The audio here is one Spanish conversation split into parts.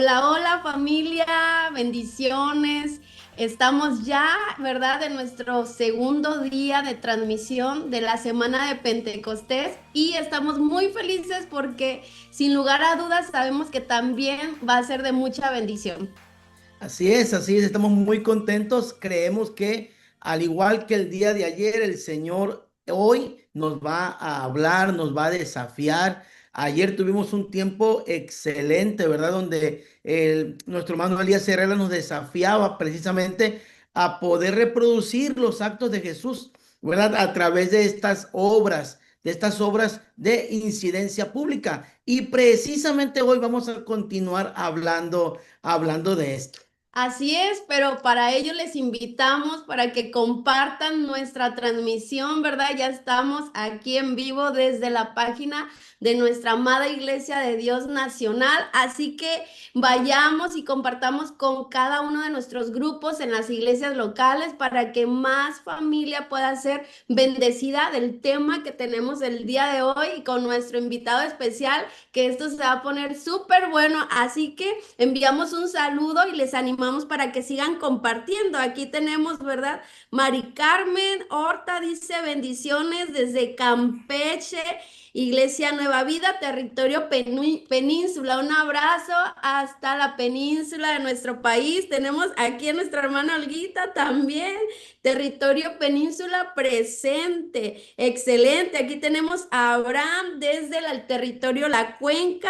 Hola, hola familia, bendiciones. Estamos ya, ¿verdad?, en nuestro segundo día de transmisión de la semana de Pentecostés y estamos muy felices porque sin lugar a dudas sabemos que también va a ser de mucha bendición. Así es, estamos muy contentos. Creemos que al igual que el día de ayer, el Señor hoy nos va a hablar, nos va a desafiar. Ayer tuvimos un tiempo excelente, ¿verdad? Donde nuestro hermano Elías Herrera nos desafiaba precisamente a poder reproducir los actos de Jesús, ¿verdad? A través de estas obras de incidencia pública. Y precisamente hoy vamos a continuar hablando de esto. Así es, pero para ello les invitamos para que compartan nuestra transmisión, ¿verdad? Ya estamos aquí en vivo desde la página de nuestra amada Iglesia de Dios Nacional, así que vayamos y compartamos con cada uno de nuestros grupos en las iglesias locales para que más familia pueda ser bendecida del tema que tenemos el día de hoy y con nuestro invitado especial, que esto se va a poner súper bueno, así que enviamos un saludo y les animamos para que sigan compartiendo. Aquí tenemos, ¿verdad? Mari Carmen Horta dice bendiciones desde Campeche, Iglesia Nueva Vida, territorio península. Un abrazo hasta la península de nuestro país. Tenemos aquí a nuestra hermana Olguita también, territorio península presente. Excelente. Aquí tenemos a Abraham desde el territorio La Cuenca.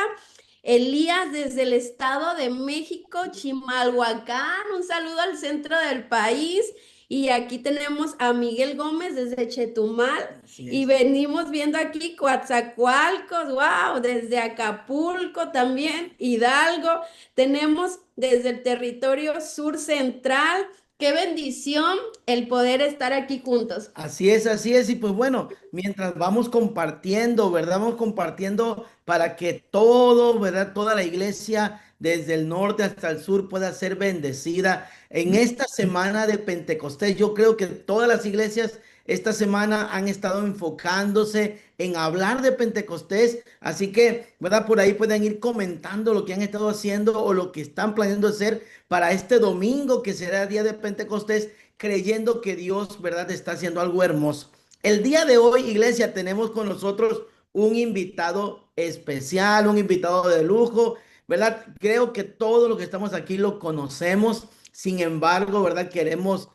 Elías desde el Estado de México, Chimalhuacán, un saludo al centro del país. Y aquí tenemos a Miguel Gómez desde Chetumal. Así Y es. venimos viendo aquí Coatzacoalcos, wow, desde Acapulco también, Hidalgo. Tenemos desde el territorio sur central. Qué bendición el poder estar aquí juntos. Así es, así es. Y pues bueno, mientras vamos compartiendo, ¿verdad? Vamos compartiendo para que todo, ¿verdad? Toda la iglesia, desde el norte hasta el sur, pueda ser bendecida. En esta semana de Pentecostés, yo creo que todas las iglesias esta semana han estado enfocándose en hablar de Pentecostés. Así que, ¿verdad? Por ahí pueden ir comentando lo que han estado haciendo o lo que están planeando hacer para este domingo, que será día de Pentecostés, creyendo que Dios, ¿verdad?, está haciendo algo hermoso. El día de hoy, iglesia, tenemos con nosotros un invitado especial, un invitado de lujo, ¿verdad? Creo que todos los que estamos aquí lo conocemos. Sin embargo, ¿verdad? Queremos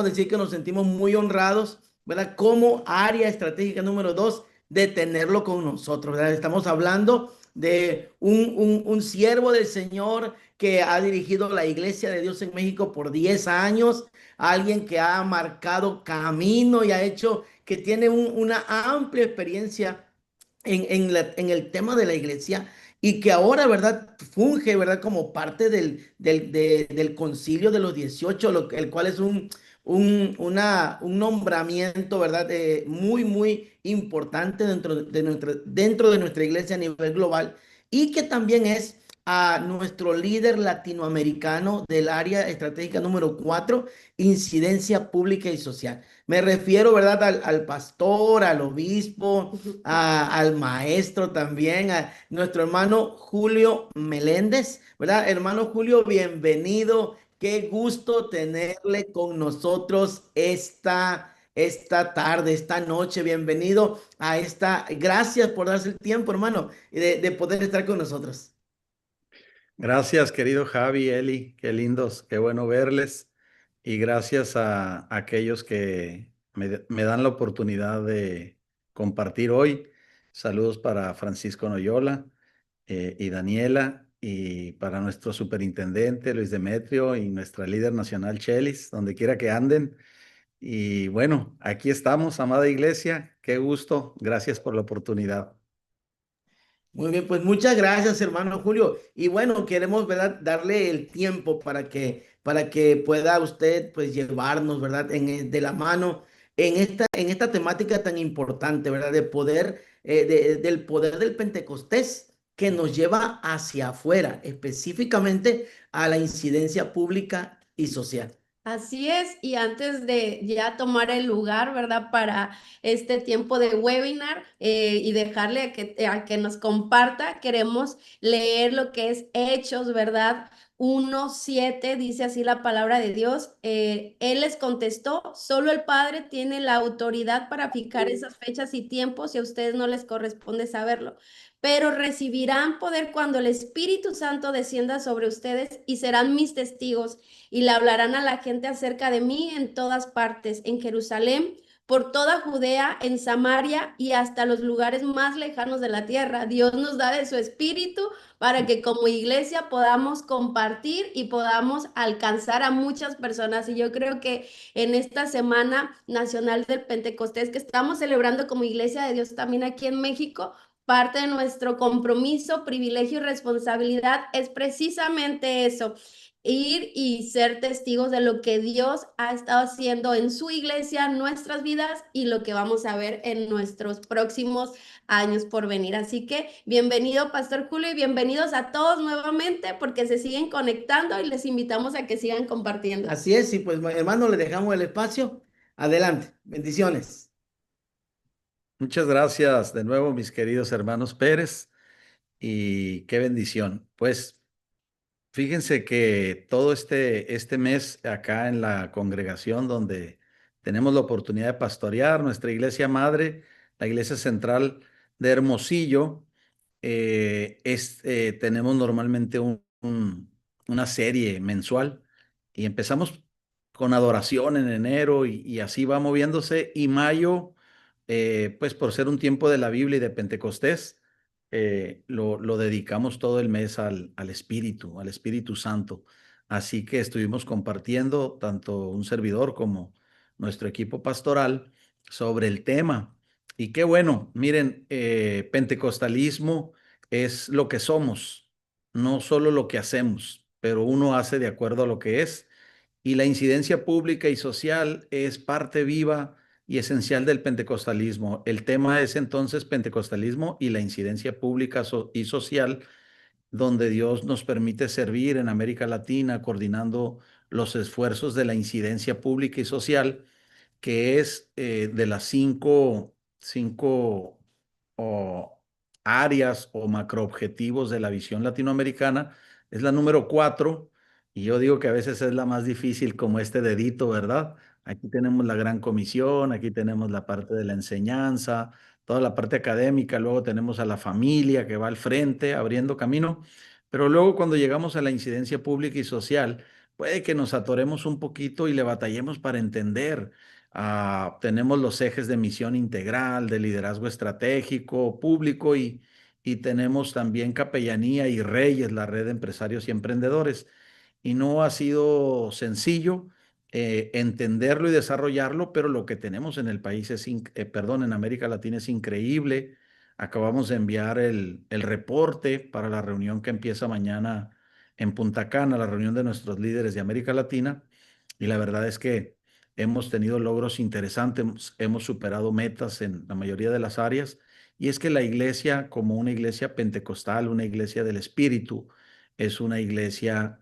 decir que nos sentimos muy honrados, ¿verdad? Como área estratégica número 2 de tenerlo con nosotros, ¿verdad? Estamos hablando de un siervo del Señor que ha dirigido la Iglesia de Dios en México por 10 años, alguien que ha marcado camino y ha hecho, que tiene una amplia experiencia en el tema de la iglesia y que ahora, ¿verdad?, funge, ¿verdad?, como parte del concilio de los 18, el cual es un nombramiento, ¿verdad?, muy importante dentro de nuestra iglesia a nivel global y que también es a nuestro líder latinoamericano del área estratégica número 4, incidencia pública y social. Me refiero, ¿verdad?, al pastor, al obispo, al maestro también, a nuestro hermano Julio Meléndez, ¿verdad? Hermano Julio, bienvenido. Qué gusto tenerle con nosotros esta tarde, esta noche. Bienvenido a esta. Gracias por darse el tiempo, hermano, de poder estar con nosotros. Gracias, querido Javi, Eli, qué lindos, qué bueno verles. Y gracias a aquellos que me dan la oportunidad de compartir hoy. Saludos para Francisco Noyola y Daniela, y para nuestro superintendente Luis Demetrio y nuestra líder nacional Chelis, donde quiera que anden. Y bueno, aquí estamos, amada iglesia, qué gusto, gracias por la oportunidad. Muy bien, pues muchas gracias, hermano Julio. Y bueno, queremos, ¿verdad?, darle el tiempo para que pueda usted, pues, llevarnos, ¿verdad?, de la mano en esta temática tan importante, ¿verdad?, del poder del Pentecostés que nos lleva hacia afuera, específicamente a la incidencia pública y social. Así es, y antes de ya tomar el lugar, ¿verdad? Para este tiempo de webinar y dejarle a que nos comparta, queremos leer lo que es Hechos, ¿verdad? 1:7 dice así la palabra de Dios. Él les contestó, solo el Padre tiene la autoridad para fijar esas fechas y tiempos y a ustedes no les corresponde saberlo. Pero recibirán poder cuando el Espíritu Santo descienda sobre ustedes y serán mis testigos y le hablarán a la gente acerca de mí en todas partes, en Jerusalén, por toda Judea, en Samaria y hasta los lugares más lejanos de la tierra. Dios nos da de su espíritu para que como iglesia podamos compartir y podamos alcanzar a muchas personas. Y yo creo que en esta Semana Nacional del Pentecostés que estamos celebrando como Iglesia de Dios también aquí en México, parte de nuestro compromiso, privilegio y responsabilidad es precisamente eso, ir y ser testigos de lo que Dios ha estado haciendo en su iglesia, nuestras vidas y lo que vamos a ver en nuestros próximos años por venir. Así que bienvenido, Pastor Julio, y bienvenidos a todos nuevamente porque se siguen conectando y les invitamos a que sigan compartiendo. Así es, y pues hermano, le dejamos el espacio. Adelante, bendiciones. Muchas gracias de nuevo, mis queridos hermanos Pérez, y qué bendición. Pues fíjense que todo este mes acá en la congregación donde tenemos la oportunidad de pastorear, nuestra iglesia madre, la iglesia central de Hermosillo, tenemos normalmente una serie mensual y empezamos con adoración en enero y así va moviéndose. Y mayo, pues por ser un tiempo de la Biblia y de Pentecostés, lo dedicamos todo el mes al Espíritu Santo. Así que estuvimos compartiendo tanto un servidor como nuestro equipo pastoral sobre el tema. Y qué bueno, miren, pentecostalismo es lo que somos, no solo lo que hacemos, pero uno hace de acuerdo a lo que es. Y la incidencia pública y social es parte viva y esencial del pentecostalismo. El tema es entonces pentecostalismo y la incidencia pública y social, donde Dios nos permite servir en América Latina, coordinando los esfuerzos de la incidencia pública y social, que es de las cinco o áreas o macroobjetivos de la visión latinoamericana, es la número 4, y yo digo que a veces es la más difícil como este dedito, ¿verdad? Aquí tenemos la gran comisión, aquí tenemos la parte de la enseñanza, toda la parte académica, luego tenemos a la familia que va al frente abriendo camino, pero luego cuando llegamos a la incidencia pública y social, puede que nos atoremos un poquito y le batallemos para entender. Tenemos los ejes de misión integral, de liderazgo estratégico, público y tenemos también capellanía y Reyes, la red de empresarios y emprendedores. Y no ha sido sencillo entenderlo y desarrollarlo, pero lo que tenemos en el país en América Latina es increíble. Acabamos de enviar el reporte para la reunión que empieza mañana en Punta Cana, la reunión de nuestros líderes de América Latina. Y la verdad es que hemos tenido logros interesantes, hemos superado metas en la mayoría de las áreas. Y es que la iglesia, como una iglesia pentecostal, una iglesia del Espíritu, es una iglesia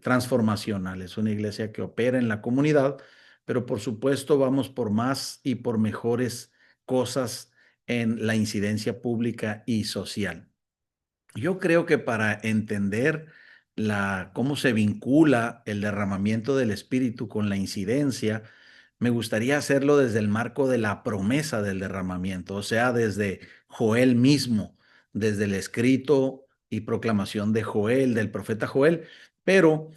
transformacional, es una iglesia que opera en la comunidad, pero por supuesto vamos por más y por mejores cosas en la incidencia pública y social. Yo creo que para entender cómo se vincula el derramamiento del Espíritu con la incidencia, me gustaría hacerlo desde el marco de la promesa del derramamiento, o sea, desde Joel mismo, desde el escrito y proclamación de Joel, del profeta Joel. Pero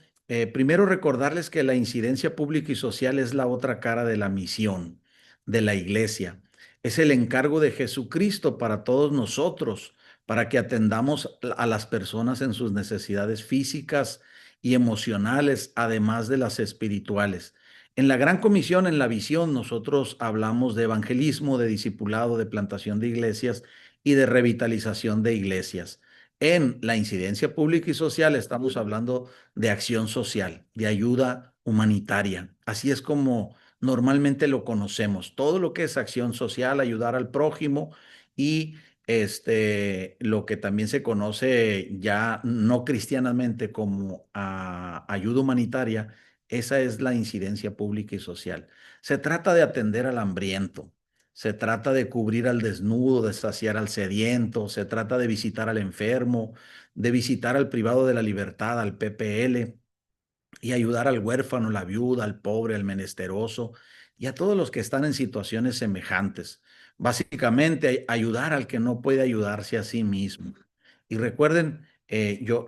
primero recordarles que la incidencia pública y social es la otra cara de la misión de la iglesia. Es el encargo de Jesucristo para todos nosotros, para que atendamos a las personas en sus necesidades físicas y emocionales, además de las espirituales. En la Gran Comisión, en la visión, nosotros hablamos de evangelismo, de discipulado, de plantación de iglesias y de revitalización de iglesias. En la incidencia pública y social estamos hablando de acción social, de ayuda humanitaria. Así es como normalmente lo conocemos. Todo lo que es acción social, ayudar al prójimo y lo que también se conoce ya no cristianamente como ayuda humanitaria Esa es la incidencia pública y social. Se trata de atender al hambriento, se trata de cubrir al desnudo, de saciar al sediento, se trata de visitar al enfermo, de visitar al privado de la libertad, al PPL, y ayudar al huérfano, la viuda, al pobre, al menesteroso y a todos los que están en situaciones semejantes. Básicamente, ayudar al que no puede ayudarse a sí mismo. Y recuerden, yo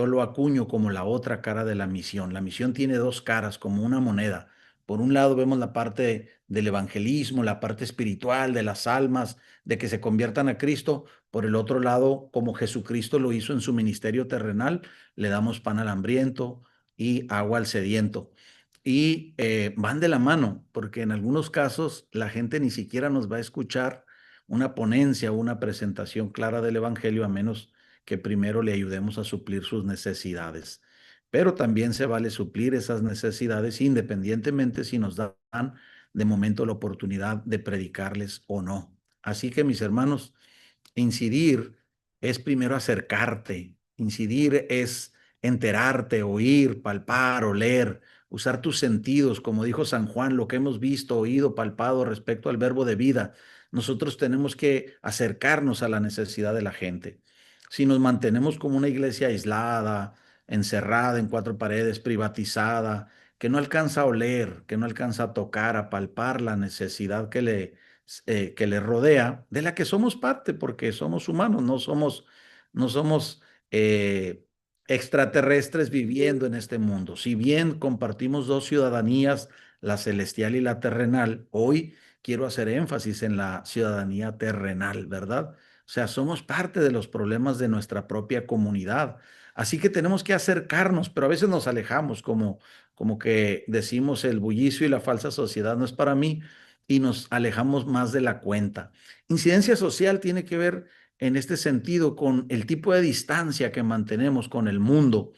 lo acuño como la otra cara de la misión. La misión tiene dos caras, como una moneda. Por un lado vemos la parte del evangelismo, la parte espiritual de las almas, de que se conviertan a Cristo. Por el otro lado, como Jesucristo lo hizo en su ministerio terrenal, le damos pan al hambriento y agua al sediento. Y van de la mano, porque en algunos casos la gente ni siquiera nos va a escuchar una ponencia o una presentación clara del Evangelio, a menos que primero le ayudemos a suplir sus necesidades. Pero también se vale suplir esas necesidades independientemente si nos dan de momento la oportunidad de predicarles o no. Así que, mis hermanos, incidir es primero acercarte, incidir es enterarte, oír, palpar, oler, usar tus sentidos, como dijo San Juan, lo que hemos visto, oído, palpado respecto al verbo de vida. Nosotros tenemos que acercarnos a la necesidad de la gente. Si nos mantenemos como una iglesia aislada, encerrada en cuatro paredes, privatizada, que no alcanza a oler, que no alcanza a tocar, a palpar la necesidad que le rodea, de la que somos parte, porque somos humanos, no somos eh, extraterrestres viviendo en este mundo. Si bien compartimos dos ciudadanías, la celestial y la terrenal, hoy quiero hacer énfasis en la ciudadanía terrenal, ¿verdad? O sea, somos parte de los problemas de nuestra propia comunidad. Así que tenemos que acercarnos, pero a veces nos alejamos, como que decimos el bullicio y la falsa sociedad no es para mí, y nos alejamos más de la cuenta. Incidencia social tiene que ver en este sentido con el tipo de distancia que mantenemos con el mundo.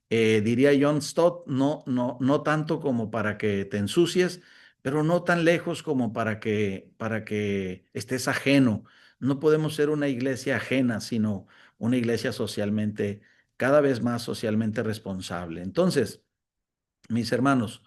Diría John Stott, no tanto como para que te ensucies, pero no tan lejos como para que estés ajeno. No podemos ser una iglesia ajena, sino una iglesia socialmente, cada vez más socialmente responsable. Entonces, mis hermanos,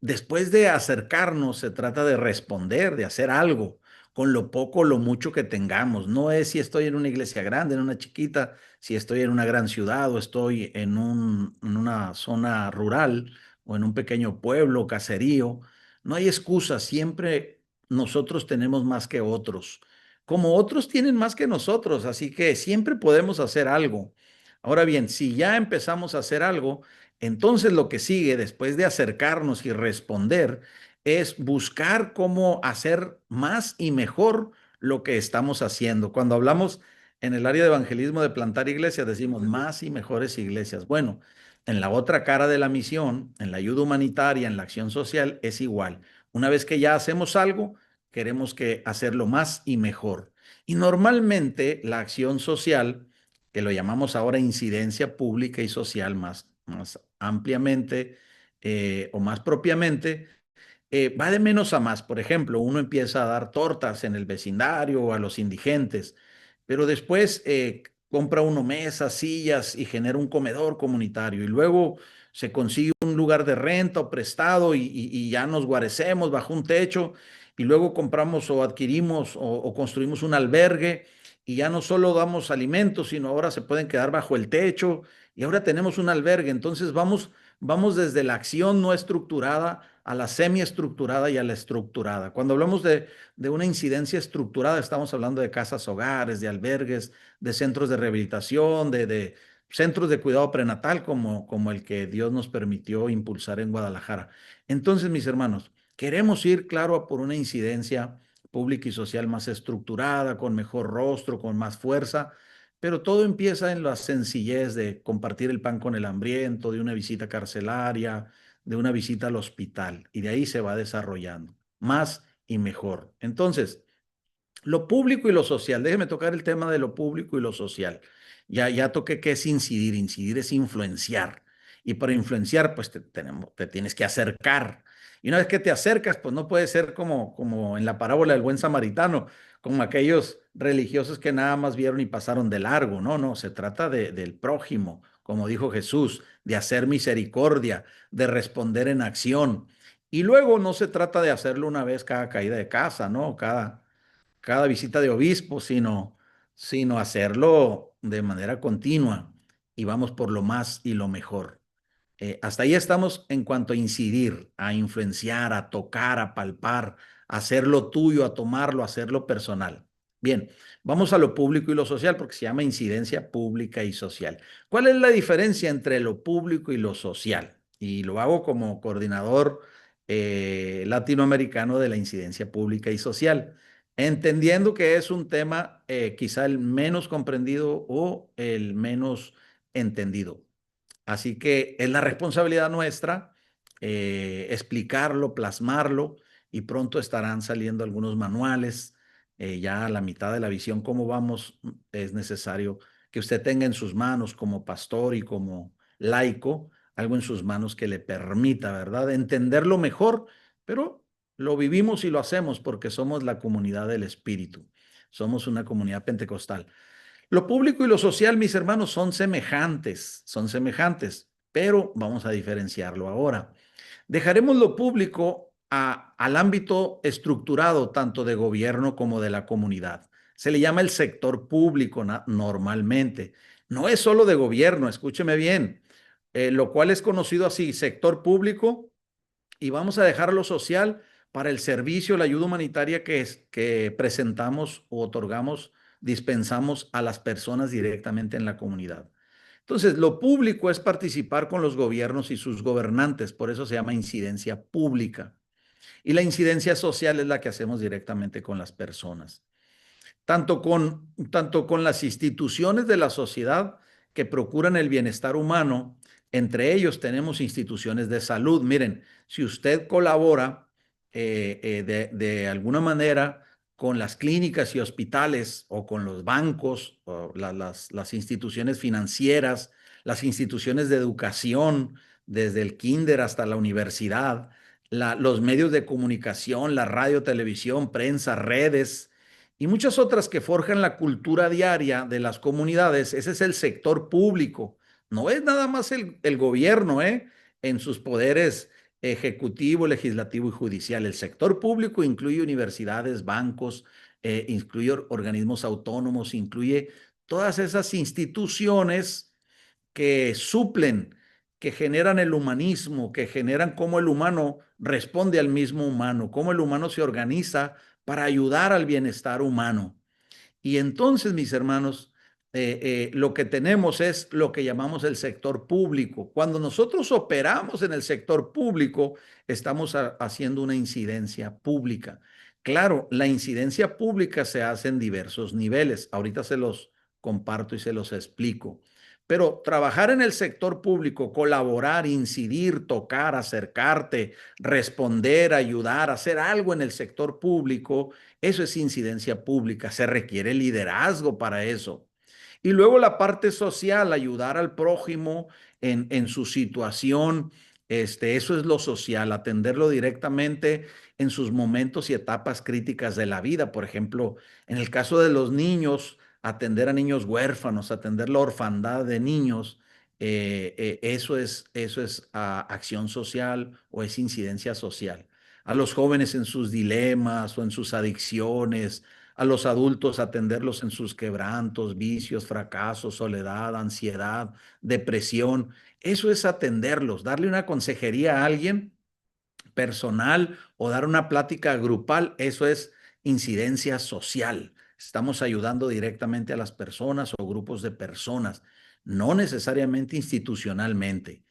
después de acercarnos, se trata de responder, de hacer algo con lo poco o lo mucho que tengamos. No es si estoy en una iglesia grande, en una chiquita, si estoy en una gran ciudad o estoy en una zona rural o en un pequeño pueblo, caserío. No hay excusa, siempre nosotros tenemos más que otros, como otros tienen más que nosotros, así que siempre podemos hacer algo. Ahora bien, si ya empezamos a hacer algo, entonces lo que sigue después de acercarnos y responder es buscar cómo hacer más y mejor lo que estamos haciendo. Cuando hablamos en el área de evangelismo de plantar iglesias, decimos más y mejores iglesias. Bueno, en la otra cara de la misión, en la ayuda humanitaria, en la acción social, es igual. Una vez que ya hacemos algo, queremos que hacerlo más y mejor. Y normalmente la acción social, que lo llamamos ahora incidencia pública y social más ampliamente o más propiamente, va de menos a más. Por ejemplo, uno empieza a dar tortas en el vecindario o a los indigentes, pero después compra uno mesas, sillas y genera un comedor comunitario y luego se consigue un lugar de renta o prestado y ya nos guarecemos bajo un techo y luego compramos o adquirimos o construimos un albergue y ya no solo damos alimentos, sino ahora se pueden quedar bajo el techo y ahora tenemos un albergue. Entonces vamos desde la acción no estructurada a la semiestructurada y a la estructurada. Cuando hablamos de una incidencia estructurada, estamos hablando de casas hogares, de albergues, de centros de rehabilitación, de centros de cuidado prenatal, como el que Dios nos permitió impulsar en Guadalajara. Entonces, mis hermanos, queremos ir, claro, a por una incidencia pública y social más estructurada, con mejor rostro, con más fuerza, pero todo empieza en la sencillez de compartir el pan con el hambriento, de una visita carcelaria, de una visita al hospital, y de ahí se va desarrollando más y mejor. Entonces, lo público y lo social, déjeme tocar el tema de lo público y lo social. Ya toqué qué es incidir. Incidir es influenciar. Y para influenciar, pues te tienes que acercar. Y una vez que te acercas, pues no puede ser como en la parábola del buen samaritano, como aquellos religiosos que nada más vieron y pasaron de largo. No, no, se trata del prójimo, como dijo Jesús, de hacer misericordia, de responder en acción. Y luego no se trata de hacerlo una vez cada caída de casa, ¿no? Cada visita de obispo, sino hacerlo de manera continua y vamos por lo más y lo mejor. Hasta ahí estamos en cuanto a incidir, a influenciar, a tocar, a palpar, a hacerlo tuyo, a tomarlo, a hacerlo personal. Bien, vamos a lo público y lo social porque se llama incidencia pública y social. ¿Cuál es la diferencia entre lo público y lo social? Y lo hago como coordinador latinoamericano de la incidencia pública y social, entendiendo que es un tema quizá el menos comprendido o el menos entendido. Así que es la responsabilidad nuestra explicarlo, plasmarlo y pronto estarán saliendo algunos manuales. Ya a la mitad de la visión, cómo vamos, es necesario que usted tenga en sus manos como pastor y como laico, algo en sus manos que le permita, ¿verdad? Entenderlo mejor, pero lo vivimos y lo hacemos porque somos la comunidad del Espíritu. Somos una comunidad pentecostal. Lo público y lo social, mis hermanos, son semejantes, pero vamos a diferenciarlo ahora. Dejaremos lo público al ámbito estructurado tanto de gobierno como de la comunidad. Se le llama el sector público normalmente. No es solo de gobierno, escúcheme bien, lo cual es conocido así, sector público, y vamos a dejar lo social para el servicio, la ayuda humanitaria que presentamos o otorgamos, dispensamos a las personas directamente en la comunidad. Entonces, lo público es participar con los gobiernos y sus gobernantes, por eso se llama incidencia pública. Y la incidencia social es la que hacemos directamente con las personas tanto con las instituciones de la sociedad que procuran el bienestar humano. Entre ellos tenemos instituciones de salud. Miren, si usted colabora de alguna manera con las clínicas y hospitales o con los bancos, o las instituciones financieras, las instituciones de educación, desde el kinder hasta la universidad, los medios de comunicación, la radio, televisión, prensa, redes, y muchas otras que forjan la cultura diaria de las comunidades. Ese es el sector público. No es nada más el gobierno, en sus poderes ejecutivo, legislativo y judicial. El sector público incluye universidades, bancos, incluye organismos autónomos, incluye todas esas instituciones que suplen, que generan el humanismo, que generan cómo el humano responde al mismo humano, cómo el humano se organiza para ayudar al bienestar humano. Y entonces, mis hermanos, lo que tenemos es lo que llamamos el sector público. Cuando nosotros operamos en el sector público, estamos haciendo una incidencia pública. Claro, la incidencia pública se hace en diversos niveles. Ahorita se los comparto y se los explico. Pero trabajar en el sector público, colaborar, incidir, tocar, acercarte, responder, ayudar, hacer algo en el sector público, eso es incidencia pública. Se requiere liderazgo para eso. Y luego la parte social, ayudar al prójimo en su situación. Eso es lo social, atenderlo directamente en sus momentos y etapas críticas de la vida. Por ejemplo, en el caso de los niños, atender a niños huérfanos, atender la orfandad de niños, eso es acción social o es incidencia social. A los jóvenes en sus dilemas o en sus adicciones, a los adultos atenderlos en sus quebrantos, vicios, fracasos, soledad, ansiedad, depresión. Eso es atenderlos, darle una consejería a alguien personal o dar una plática grupal. Eso es incidencia social. Estamos ayudando directamente a las personas o grupos de personas, no necesariamente institucionalmente.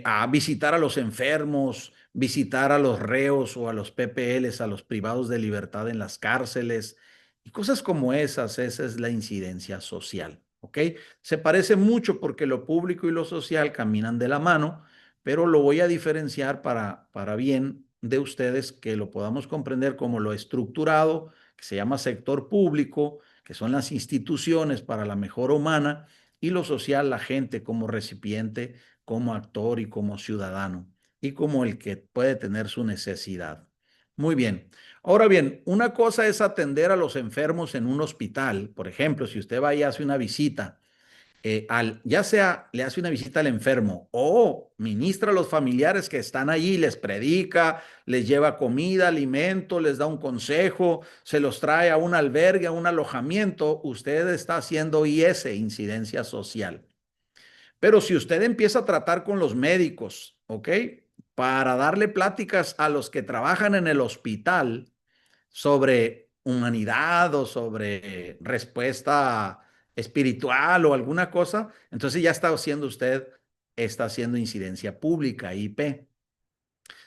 A visitar a los enfermos, visitar a los reos o a los PPLs, a los privados de libertad en las cárceles y cosas como esas. Esa es la incidencia social, ¿ok? Se parece mucho porque lo público y lo social caminan de la mano, pero lo voy a diferenciar para bien de ustedes, que lo podamos comprender como lo estructurado, que se llama sector público, que son las instituciones para la mejora humana, y lo social, la gente como recipiente, como actor y como ciudadano, y como el que puede tener su necesidad. Muy bien. Ahora bien, una cosa es atender a los enfermos en un hospital. Por ejemplo, si usted va y hace una visita ya sea le hace una visita al enfermo o ministra a los familiares que están allí, les predica, les lleva comida, alimento, les da un consejo, se los trae a un albergue, a un alojamiento, usted está haciendo IS, incidencia social. Pero si usted empieza a tratar con los médicos, ¿ok? Para darle pláticas a los que trabajan en el hospital sobre humanidad o sobre respuesta espiritual o alguna cosa, entonces ya está haciendo incidencia pública, IP.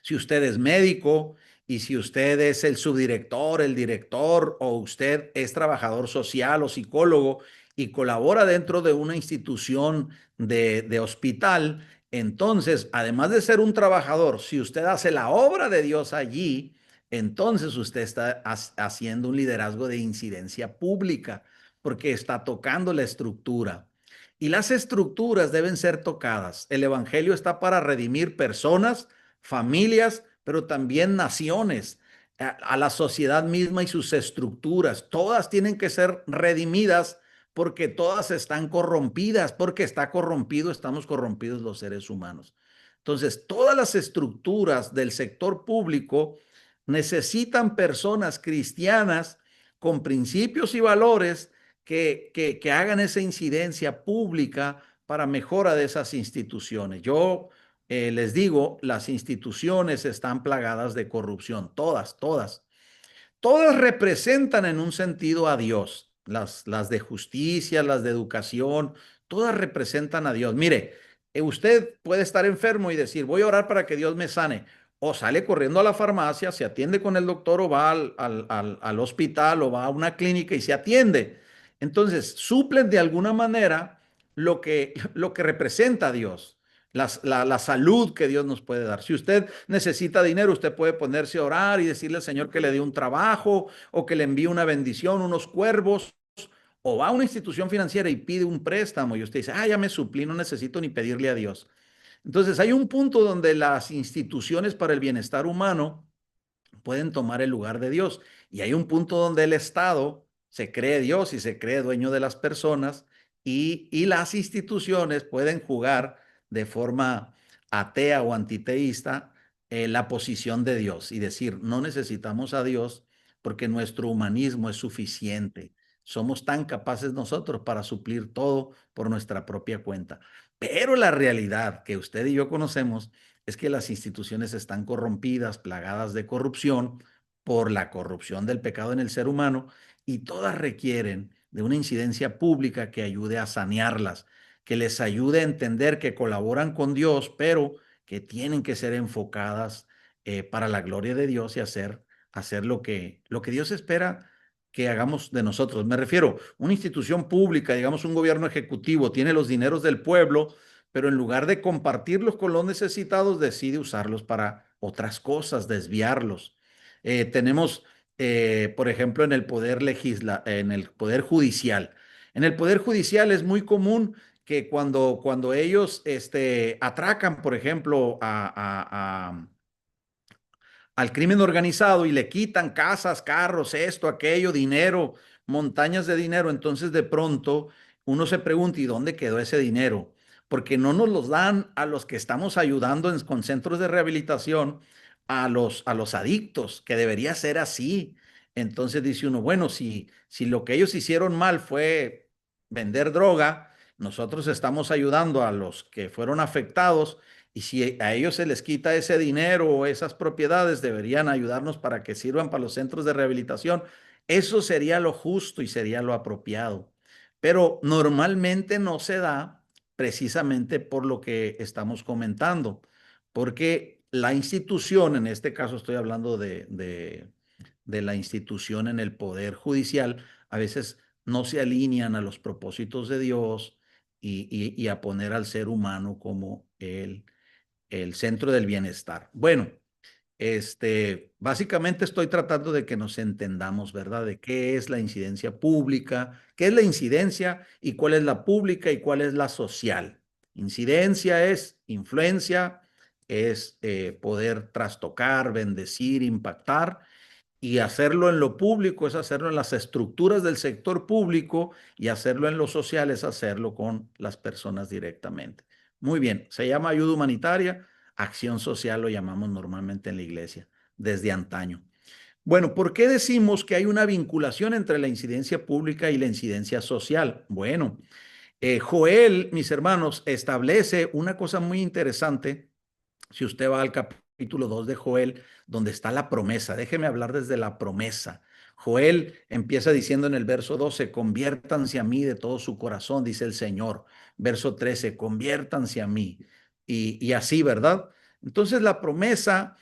Si usted es médico y si usted es el subdirector, el director o usted es trabajador social o psicólogo y colabora dentro de una institución de hospital, entonces, además de ser un trabajador, si usted hace la obra de Dios allí, entonces usted está haciendo un liderazgo de incidencia pública porque está tocando la estructura. Y las estructuras deben ser tocadas. El evangelio está para redimir personas, familias, pero también naciones, a la sociedad misma y sus estructuras. Todas tienen que ser redimidas porque todas están corrompidas, porque estamos corrompidos los seres humanos. Entonces, todas las estructuras del sector público necesitan personas cristianas con principios y valores que hagan esa incidencia pública para mejora de esas instituciones. Yo les digo, las instituciones están plagadas de corrupción, todas, todas. Todas representan en un sentido a Dios. Las de justicia, las de educación, todas representan a Dios. Mire, usted puede estar enfermo y decir, voy a orar para que Dios me sane. O sale corriendo a la farmacia, se atiende con el doctor o va al hospital o va a una clínica y se atiende. Entonces, suplen de alguna manera lo que representa a Dios. La salud que Dios nos puede dar. Si usted necesita dinero, usted puede ponerse a orar y decirle al Señor que le dé un trabajo o que le envíe una bendición, unos cuervos, o va a una institución financiera y pide un préstamo y usted dice, ya me suplí, no necesito ni pedirle a Dios. Entonces hay un punto donde las instituciones para el bienestar humano pueden tomar el lugar de Dios. Y hay un punto donde el Estado se cree Dios y se cree dueño de las personas y las instituciones pueden jugar de forma atea o antiteísta la posición de Dios y decir, no necesitamos a Dios porque nuestro humanismo es suficiente. Somos tan capaces nosotros para suplir todo por nuestra propia cuenta. Pero la realidad que usted y yo conocemos es que las instituciones están corrompidas, plagadas de corrupción por la corrupción del pecado en el ser humano y todas requieren de una incidencia pública que ayude a sanearlas, que les ayude a entender que colaboran con Dios, pero que tienen que ser enfocadas para la gloria de Dios y hacer lo que Dios espera que hagamos de nosotros. Me refiero, una institución pública, digamos un gobierno ejecutivo, tiene los dineros del pueblo, pero en lugar de compartirlos con los necesitados, decide usarlos para otras cosas, desviarlos. Tenemos, por ejemplo, en el poder judicial. En el poder judicial es muy común que cuando ellos atracan, por ejemplo, al crimen organizado y le quitan casas, carros, esto, aquello, dinero, montañas de dinero, entonces de pronto uno se pregunta, ¿y dónde quedó ese dinero? Porque no nos los dan a los que estamos ayudando con centros de rehabilitación, a los adictos, que debería ser así. Entonces dice uno, bueno, si lo que ellos hicieron mal fue vender droga, nosotros estamos ayudando a los que fueron afectados y si a ellos se les quita ese dinero o esas propiedades, deberían ayudarnos para que sirvan para los centros de rehabilitación. Eso sería lo justo y sería lo apropiado. Pero normalmente no se da precisamente por lo que estamos comentando, porque la institución, en este caso estoy hablando de la institución en el poder judicial, a veces no se alinean a los propósitos de Dios y a poner al ser humano como el centro del bienestar. Bueno, básicamente estoy tratando de que nos entendamos, ¿verdad? De qué es la incidencia pública, qué es la incidencia y cuál es la pública y cuál es la social. Incidencia es influencia, es poder trastocar, bendecir, impactar. Y hacerlo en lo público es hacerlo en las estructuras del sector público, y hacerlo en lo social es hacerlo con las personas directamente. Muy bien, se llama ayuda humanitaria, acción social lo llamamos normalmente en la iglesia, desde antaño. Bueno, ¿por qué decimos que hay una vinculación entre la incidencia pública y la incidencia social? Bueno, Joel, mis hermanos, establece una cosa muy interesante. Si usted va al capítulo 2 de Joel, donde está la promesa, déjeme hablar desde la promesa. Joel empieza diciendo en el verso 12, conviértanse a mí de todo su corazón, dice el Señor. Verso 13, conviértanse a mí. Y así, ¿verdad? Entonces la promesa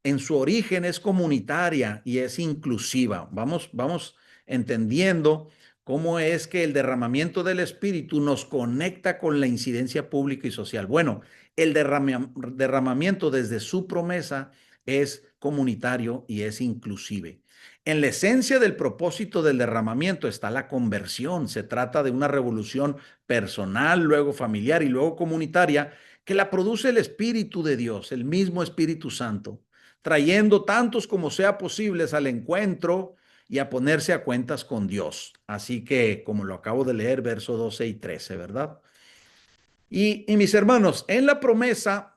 en su origen es comunitaria y es inclusiva. Vamos entendiendo cómo es que el derramamiento del Espíritu nos conecta con la incidencia pública y social. Bueno, el derramamiento desde su promesa es comunitario y es inclusive. En la esencia del propósito del derramamiento está la conversión. Se trata de una revolución personal, luego familiar y luego comunitaria, que la produce el Espíritu de Dios, el mismo Espíritu Santo, trayendo tantos como sea posibles al encuentro y a ponerse a cuentas con Dios. Así que, como lo acabo de leer, verso 12 y 13, ¿verdad? Y mis hermanos, en la promesa,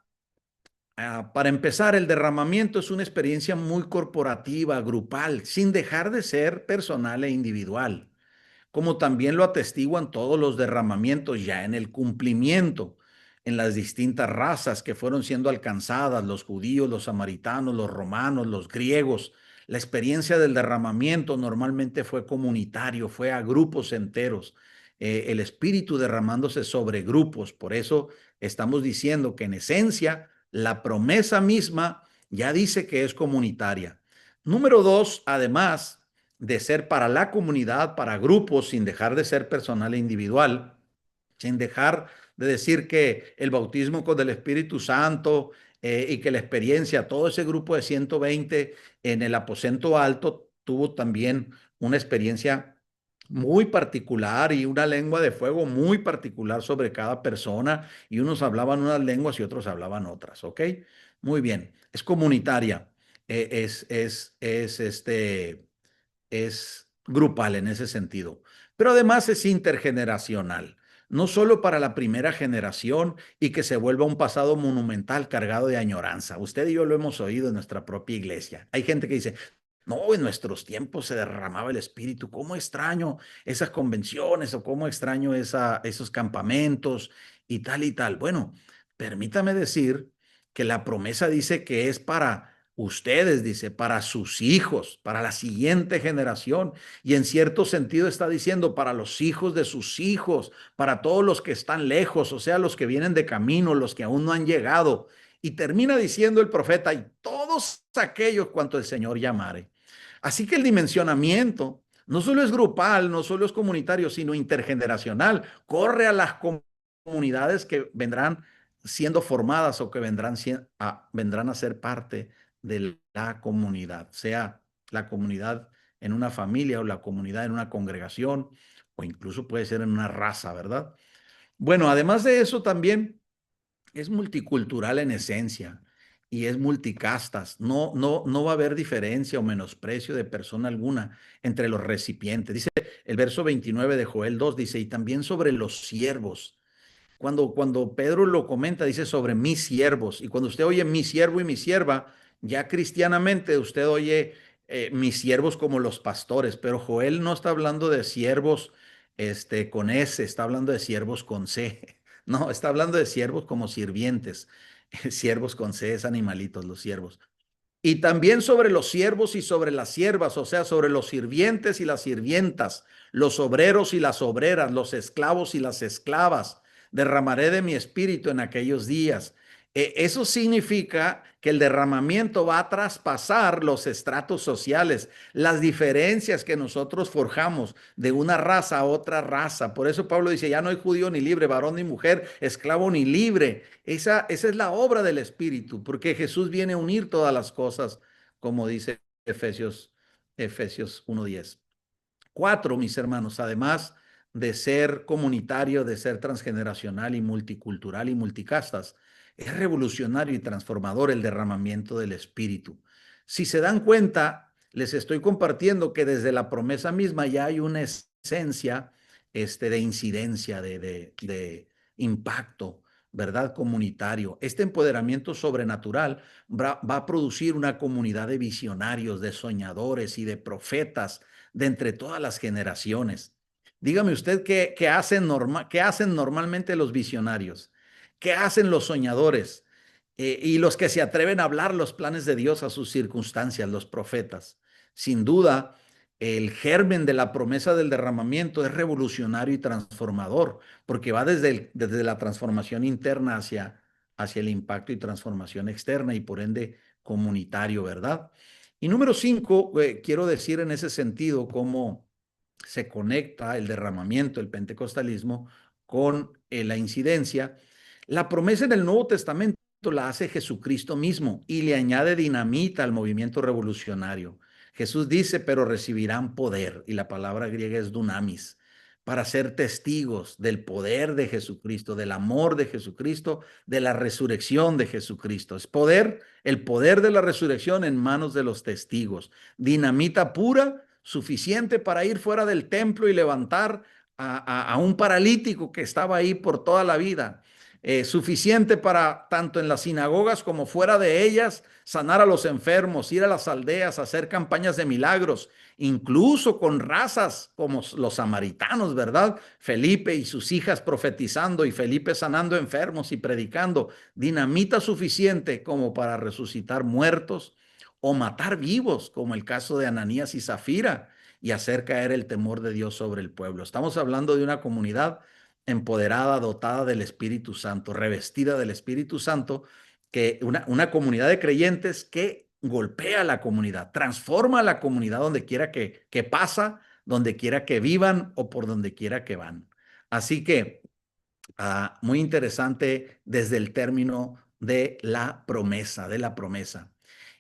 para empezar, el derramamiento es una experiencia muy corporativa, grupal, sin dejar de ser personal e individual, como también lo atestiguan todos los derramamientos ya en el cumplimiento, en las distintas razas que fueron siendo alcanzadas, los judíos, los samaritanos, los romanos, los griegos. La experiencia del derramamiento normalmente fue comunitario, fue a grupos enteros, el Espíritu derramándose sobre grupos. Por eso estamos diciendo que en esencia la promesa misma ya dice que es comunitaria. Número dos, además de ser para la comunidad, para grupos, sin dejar de ser personal e individual, sin dejar de decir que el bautismo con el Espíritu Santo y que la experiencia, todo ese grupo de 120 en el aposento alto tuvo también una experiencia muy particular y una lengua de fuego muy particular sobre cada persona, y unos hablaban unas lenguas y otros hablaban otras, ¿ok? Muy bien, es comunitaria, es grupal en ese sentido, pero además es intergeneracional, no solo para la primera generación y que se vuelva un pasado monumental cargado de añoranza. Usted y yo lo hemos oído en nuestra propia iglesia. Hay gente que dice, no, en nuestros tiempos se derramaba el Espíritu. ¿Cómo extraño esas convenciones o cómo extraño esos campamentos y tal y tal? Bueno, permítame decir que la promesa dice que es para ustedes, dice, para sus hijos, para la siguiente generación. Y en cierto sentido está diciendo para los hijos de sus hijos, para todos los que están lejos, o sea, los que vienen de camino, los que aún no han llegado. Y termina diciendo el profeta, y todos aquellos cuanto el Señor llamare. Así que el dimensionamiento no solo es grupal, no solo es comunitario, sino intergeneracional. Corre a las comunidades que vendrán siendo formadas o que vendrán a ser parte de la comunidad, sea la comunidad en una familia o la comunidad en una congregación o incluso puede ser en una raza, ¿verdad? Bueno, además de eso también es multicultural en esencia y es multicastas. No va a haber diferencia o menosprecio de persona alguna entre los recipientes. Dice el verso 29 de Joel 2, dice, y también sobre los siervos. Cuando Pedro lo comenta, dice sobre mis siervos. Y cuando usted oye mi siervo y mi sierva, ya cristianamente usted oye mis siervos como los pastores, pero Joel no está hablando de siervos con S, está hablando de siervos con C. No, está hablando de siervos como sirvientes. Siervos con C es animalitos, los siervos. Y también sobre los siervos y sobre las siervas, o sea, sobre los sirvientes y las sirvientas, los obreros y las obreras, los esclavos y las esclavas. Derramaré de mi espíritu en aquellos días. Eso significa que el derramamiento va a traspasar los estratos sociales, las diferencias que nosotros forjamos de una raza a otra raza. Por eso Pablo dice, ya no hay judío ni libre, varón ni mujer, esclavo ni libre. Esa es la obra del Espíritu, porque Jesús viene a unir todas las cosas, como dice Efesios 1:10. Cuatro, mis hermanos, además de ser comunitario, de ser transgeneracional y multicultural y multicastas, es revolucionario y transformador el derramamiento del Espíritu. Si se dan cuenta, les estoy compartiendo que desde la promesa misma ya hay una esencia de incidencia, de impacto, ¿verdad? Comunitario. Este empoderamiento sobrenatural va a producir una comunidad de visionarios, de soñadores y de profetas de entre todas las generaciones. Dígame usted qué hacen normalmente los visionarios, qué hacen los soñadores y los que se atreven a hablar los planes de Dios a sus circunstancias, los profetas. Sin duda, el germen de la promesa del derramamiento es revolucionario y transformador, porque va desde la transformación interna hacia el impacto y transformación externa y por ende comunitario, ¿verdad? Y número 5, quiero decir en ese sentido cómo se conecta el derramamiento, el pentecostalismo, con la incidencia. La promesa en el Nuevo Testamento la hace Jesucristo mismo y le añade dinamita al movimiento revolucionario. Jesús dice, pero recibirán poder, y la palabra griega es dunamis, para ser testigos del poder de Jesucristo, del amor de Jesucristo, de la resurrección de Jesucristo. Es poder, el poder de la resurrección en manos de los testigos. Dinamita pura, suficiente para ir fuera del templo y levantar a un paralítico que estaba ahí por toda la vida. Suficiente para, tanto en las sinagogas como fuera de ellas, sanar a los enfermos, ir a las aldeas, hacer campañas de milagros, incluso con razas como los samaritanos, ¿verdad? Felipe y sus hijas profetizando y Felipe sanando enfermos y predicando. Dinamita suficiente como para resucitar muertos o matar vivos, como el caso de Ananías y Zafira, y hacer caer el temor de Dios sobre el pueblo. Estamos hablando de una comunidad empoderada, dotada del Espíritu Santo, revestida del Espíritu Santo, que una comunidad de creyentes que golpea a la comunidad, transforma a la comunidad donde quiera que pasa, donde quiera que vivan o por donde quiera que van. Así que muy interesante desde el término de la promesa,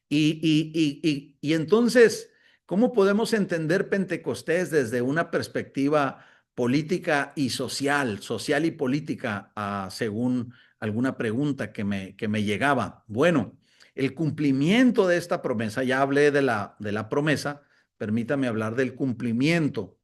Y entonces, ¿cómo podemos entender Pentecostés desde una perspectiva política y social y política, según alguna pregunta que me llegaba? Bueno, el cumplimiento de esta promesa, ya hablé de la promesa, permítame hablar del cumplimiento.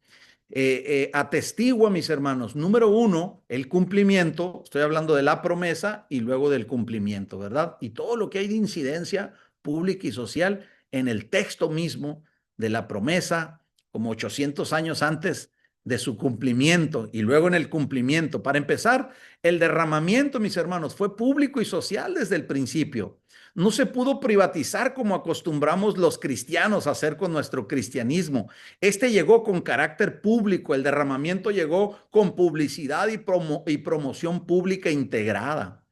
Atestigua, mis hermanos, número 1, el cumplimiento, estoy hablando de la promesa y luego del cumplimiento, ¿verdad? Y todo lo que hay de incidencia pública y social en el texto mismo de la promesa, como 800 años antes de su cumplimiento y luego en el cumplimiento. Para empezar, el derramamiento, mis hermanos, fue público y social desde el principio. No se pudo privatizar como acostumbramos los cristianos a hacer con nuestro cristianismo. Este llegó con carácter público, el derramamiento llegó con publicidad y promoción pública integrada.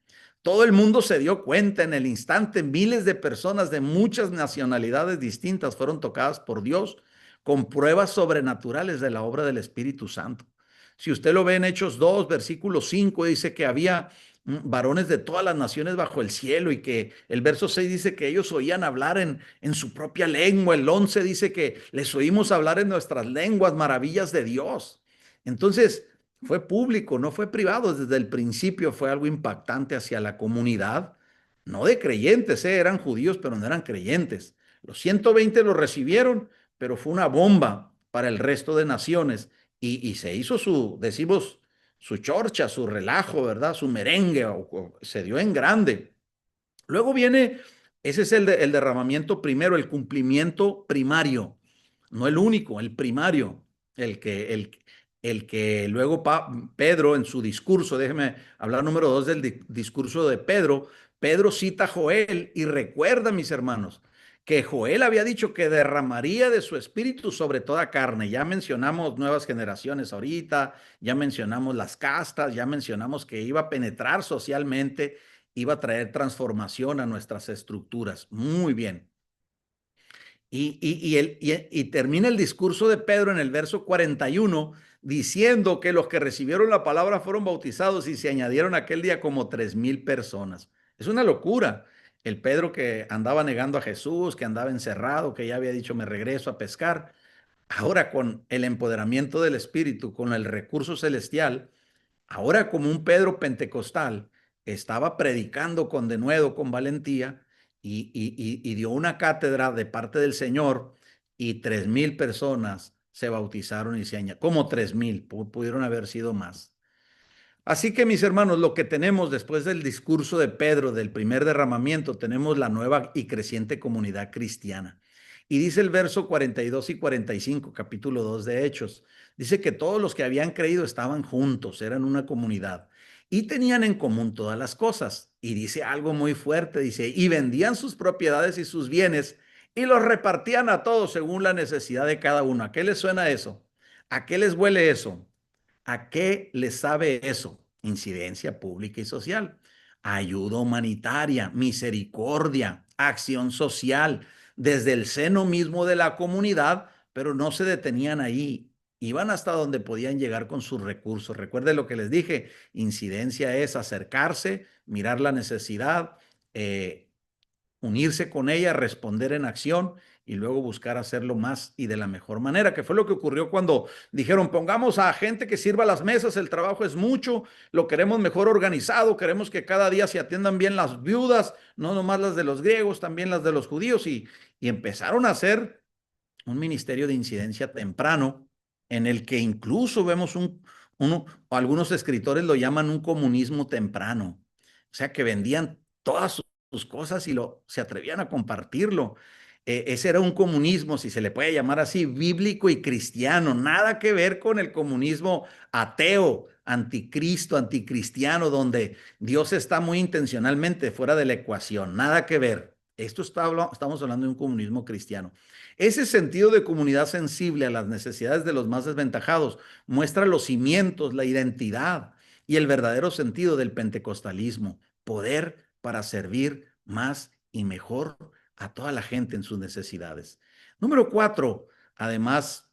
Todo el mundo se dio cuenta en el instante, miles de personas de muchas nacionalidades distintas fueron tocadas por Dios con pruebas sobrenaturales de la obra del Espíritu Santo. Si usted lo ve en Hechos 2, versículo 5, dice que había varones de todas las naciones bajo el cielo y que el verso 6 dice que ellos oían hablar en su propia lengua. El 11 dice que les oímos hablar en nuestras lenguas maravillas de Dios. Entonces, fue público, no fue privado. Desde el principio fue algo impactante hacia la comunidad, no de creyentes, eran judíos, pero no eran creyentes. Los 120 lo recibieron, pero fue una bomba para el resto de naciones y se hizo decimos, su chorcha, su relajo, ¿verdad? Su merengue, se dio en grande. Luego viene, ese es el derramamiento primero, el cumplimiento primario, no el único, el primario, el que luego Pedro en su discurso, déjeme hablar número 2 del discurso de Pedro. Pedro cita a Joel y recuerda, mis hermanos, que Joel había dicho que derramaría de su espíritu sobre toda carne. Ya mencionamos nuevas generaciones ahorita, ya mencionamos las castas, ya mencionamos que iba a penetrar socialmente, iba a traer transformación a nuestras estructuras. Muy bien. Y termina el discurso de Pedro en el verso 41 diciendo que los que recibieron la palabra fueron bautizados y se añadieron aquel día como 3,000 personas. Es una locura. El Pedro que andaba negando a Jesús, que andaba encerrado, que ya había dicho me regreso a pescar. Ahora con el empoderamiento del Espíritu, con el recurso celestial, ahora como un Pedro pentecostal, estaba predicando con denuedo, con valentía, y dio una cátedra de parte del Señor y 3,000 personas se bautizaron y se añadieron, como 3,000, pudieron haber sido más. Así que, mis hermanos, lo que tenemos después del discurso de Pedro, del primer derramamiento, tenemos la nueva y creciente comunidad cristiana. Y dice el verso 42 y 45, capítulo 2 de Hechos, dice que todos los que habían creído estaban juntos, eran una comunidad y tenían en común todas las cosas. Y dice algo muy fuerte, dice, y vendían sus propiedades y sus bienes y los repartían a todos según la necesidad de cada uno. ¿A qué les suena eso? ¿A qué les huele eso? ¿A qué les sabe eso? Incidencia pública y social, ayuda humanitaria, misericordia, acción social, desde el seno mismo de la comunidad, pero no se detenían ahí. Iban hasta donde podían llegar con sus recursos. Recuerde lo que les dije, incidencia es acercarse, mirar la necesidad, unirse con ella, responder en acción y luego buscar hacerlo más y de la mejor manera, que fue lo que ocurrió cuando dijeron, pongamos a gente que sirva las mesas, el trabajo es mucho, lo queremos mejor organizado, queremos que cada día se atiendan bien las viudas, no nomás las de los griegos, también las de los judíos, y empezaron a hacer un ministerio de incidencia temprano, en el que incluso vemos algunos escritores lo llaman un comunismo temprano, o sea que vendían todas sus cosas y se atrevían a compartirlo. Ese era un comunismo, si se le puede llamar así, bíblico y cristiano, nada que ver con el comunismo ateo, anticristo, anticristiano, donde Dios está muy intencionalmente fuera de la ecuación, nada que ver. Estamos hablando de un comunismo cristiano. Ese sentido de comunidad sensible a las necesidades de los más desventajados muestra los cimientos, la identidad y el verdadero sentido del pentecostalismo, poder para servir más y mejor a toda la gente en sus necesidades. Número 4, además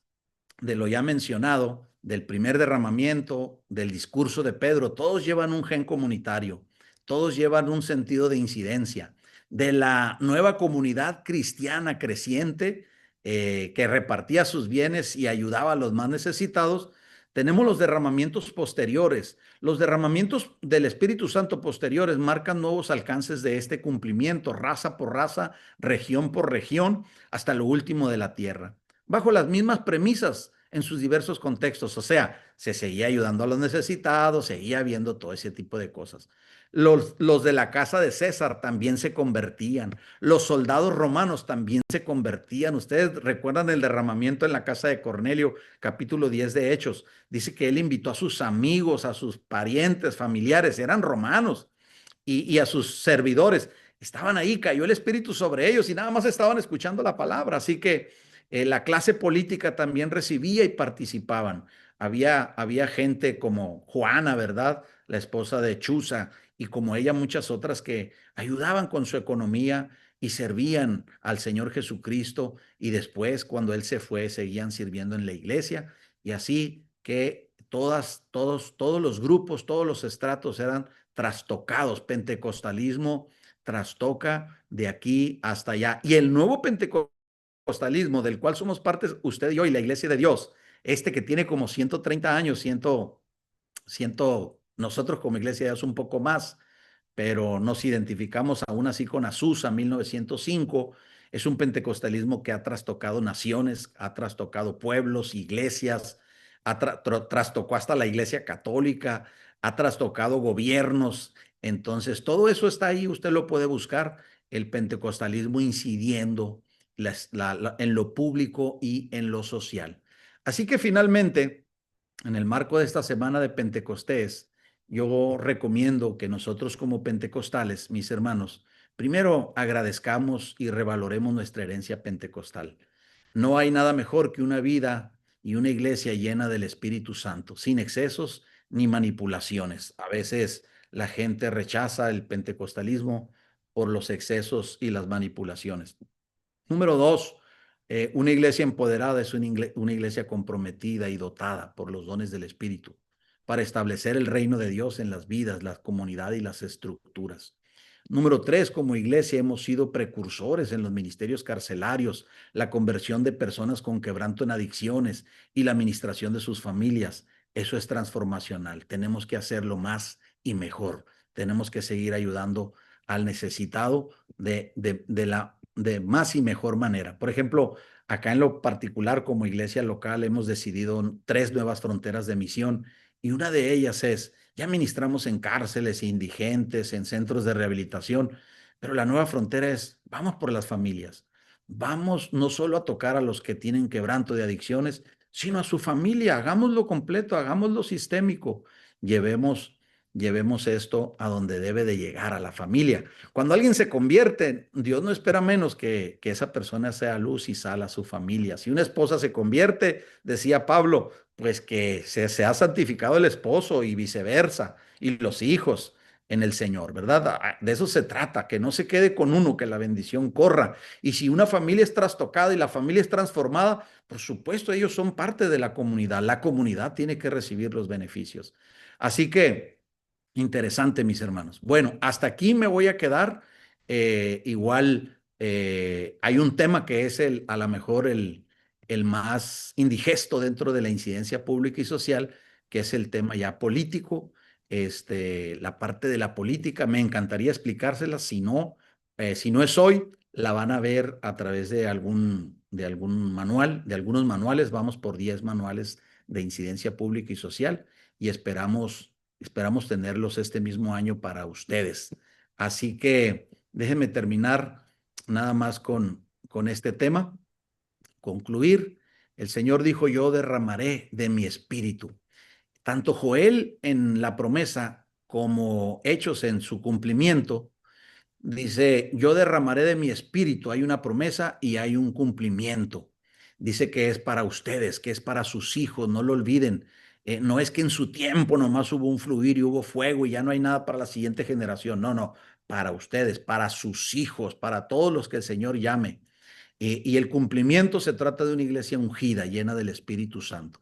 de lo ya mencionado, del primer derramamiento, del discurso de Pedro, todos llevan un gen comunitario, todos llevan un sentido de incidencia, de la nueva comunidad cristiana creciente que repartía sus bienes y ayudaba a los más necesitados. Tenemos los derramamientos posteriores. Los derramamientos del Espíritu Santo posteriores marcan nuevos alcances de este cumplimiento, raza por raza, región por región, hasta lo último de la tierra, bajo las mismas premisas en sus diversos contextos. O sea, se seguía ayudando a los necesitados, seguía viendo todo ese tipo de cosas. Los de la casa de César también se convertían. Los soldados romanos también se convertían. Ustedes recuerdan el derramamiento en la casa de Cornelio, capítulo 10 de Hechos. Dice que él invitó a sus amigos, a sus parientes, familiares, eran romanos, y a sus servidores. Estaban ahí, cayó el Espíritu sobre ellos y nada más estaban escuchando la palabra. Así que la clase política también recibía y participaban. Había gente como Juana, ¿verdad? La esposa de Chuza, y como ella muchas otras que ayudaban con su economía y servían al Señor Jesucristo, y después cuando Él se fue seguían sirviendo en la iglesia, y así que todos los grupos, todos los estratos eran trastocados. Pentecostalismo trastoca de aquí hasta allá. Y el nuevo pentecostalismo del cual somos partes usted y yo y la iglesia de Dios, este que tiene como 130 años, nosotros como iglesia ya es un poco más, pero nos identificamos aún así con Azusa 1905. Es un pentecostalismo que ha trastocado naciones, ha trastocado pueblos, iglesias, trastocó hasta la iglesia católica, ha trastocado gobiernos. Entonces, todo eso está ahí, usted lo puede buscar, el pentecostalismo incidiendo en lo público y en lo social. Así que finalmente, en el marco de esta semana de Pentecostés, yo recomiendo que nosotros como pentecostales, mis hermanos, primero agradezcamos y revaloremos nuestra herencia pentecostal. No hay nada mejor que una vida y una iglesia llena del Espíritu Santo, sin excesos ni manipulaciones. A veces la gente rechaza el pentecostalismo por los excesos y las manipulaciones. Número 2, una iglesia empoderada es una iglesia comprometida y dotada por los dones del Espíritu para establecer el reino de Dios en las vidas, la comunidad y las estructuras. Número 3, como iglesia hemos sido precursores en los ministerios carcelarios, la conversión de personas con quebranto en adicciones y la administración de sus familias. Eso es transformacional. Tenemos que hacerlo más y mejor. Tenemos que seguir ayudando al necesitado de más y mejor manera. Por ejemplo, Acá en lo particular, como iglesia local, hemos decidido 3 nuevas fronteras de misión y una de ellas es, ya ministramos en cárceles, indigentes, en centros de rehabilitación, pero la nueva frontera es, vamos por las familias. Vamos no solo a tocar a los que tienen quebranto de adicciones, sino a su familia. Hagámoslo completo, hagámoslo sistémico. Llevemos esto a donde debe de llegar, a la familia. Cuando alguien se convierte, Dios no espera menos que esa persona sea luz y sal a su familia. Si una esposa se convierte, decía Pablo, pues que se ha santificado el esposo y viceversa, y los hijos en el Señor, ¿verdad? De eso se trata, que no se quede con uno, que la bendición corra. Y si una familia es trastocada y la familia es transformada, por supuesto, ellos son parte de la comunidad. La comunidad tiene que recibir los beneficios. Así que... interesante, mis hermanos. Bueno, hasta aquí me voy a quedar. Hay un tema que es a lo mejor el más indigesto dentro de la incidencia pública y social, que es el tema ya político. La parte de la política, me encantaría explicársela. Si no es hoy, la van a ver a través de algún manual, de algunos manuales. Vamos por 10 manuales de incidencia pública y social y esperamos tenerlos este mismo año para ustedes. Así que déjenme terminar nada más con este tema, concluir. El Señor dijo, yo derramaré de mi espíritu. Tanto Joel en la promesa como Hechos en su cumplimiento, dice, yo derramaré de mi espíritu. Hay una promesa y hay un cumplimiento. Dice que es para ustedes, que es para sus hijos, no lo olviden. No es que en su tiempo nomás hubo un fluir y hubo fuego y ya no hay nada para la siguiente generación. No, no, para ustedes, para sus hijos, para todos los que el Señor llame. Y el cumplimiento se trata de una iglesia ungida, llena del Espíritu Santo.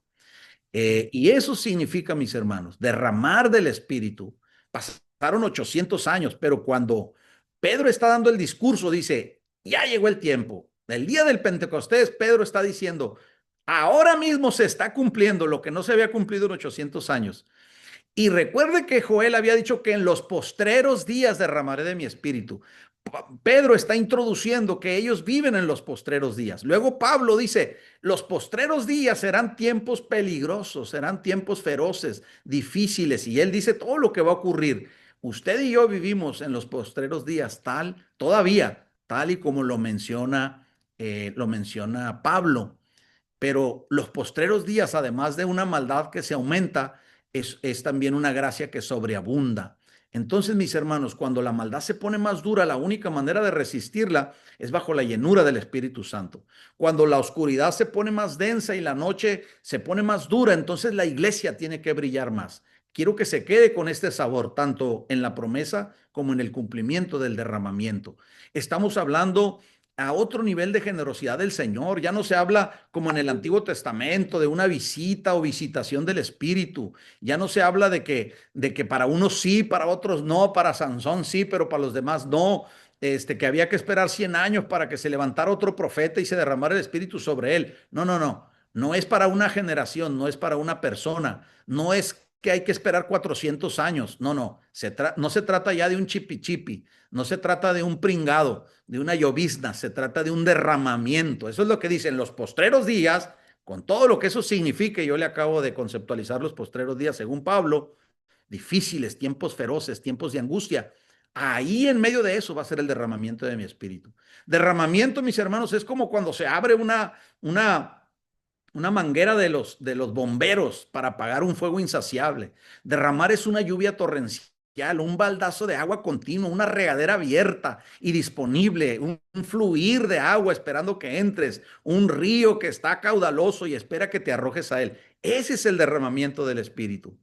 Y eso significa, mis hermanos, derramar del Espíritu. Pasaron 800 años, pero cuando Pedro está dando el discurso, dice, ya llegó el tiempo. El día del Pentecostés, Pedro está diciendo, ahora mismo se está cumpliendo lo que no se había cumplido en 800 años. Y recuerde que Joel había dicho que en los postreros días derramaré de mi espíritu. Pedro está introduciendo que ellos viven en los postreros días. Luego Pablo dice, los postreros días serán tiempos peligrosos, serán tiempos feroces, difíciles. Y él dice todo lo que va a ocurrir. Usted y yo vivimos en los postreros días tal y como lo menciona Pablo. Pero los postreros días, además de una maldad que se aumenta, es también una gracia que sobreabunda. Entonces, mis hermanos, cuando la maldad se pone más dura, la única manera de resistirla es bajo la llenura del Espíritu Santo. Cuando la oscuridad se pone más densa y la noche se pone más dura, entonces la iglesia tiene que brillar más. Quiero que se quede con este sabor, tanto en la promesa como en el cumplimiento del derramamiento. Estamos hablando a otro nivel de generosidad del Señor. Ya no se habla como en el Antiguo Testamento de una visita o visitación del Espíritu. Ya no se habla de que para unos sí, para otros no, para Sansón sí, pero para los demás no. Que había que esperar 100 años para que se levantara otro profeta y se derramara el Espíritu sobre él. No, no, no. No es para una generación, no es para una persona, no es que hay que esperar 400 años. No, no. No se trata ya de un chipi chipi, no se trata de un pringado, de una llovizna, se trata de un derramamiento. Eso es lo que dicen los postreros días, con todo lo que eso significa. Yo le acabo de conceptualizar los postreros días según Pablo, difíciles, tiempos feroces, tiempos de angustia. Ahí en medio de eso va a ser el derramamiento de mi espíritu. Derramamiento, mis hermanos, es como cuando se abre una manguera de los bomberos para apagar un fuego insaciable. Derramar es una lluvia torrencial, un baldazo de agua continuo, una regadera abierta y disponible, un fluir de agua esperando que entres, un río que está caudaloso y espera que te arrojes a él. Ese es el derramamiento del Espíritu.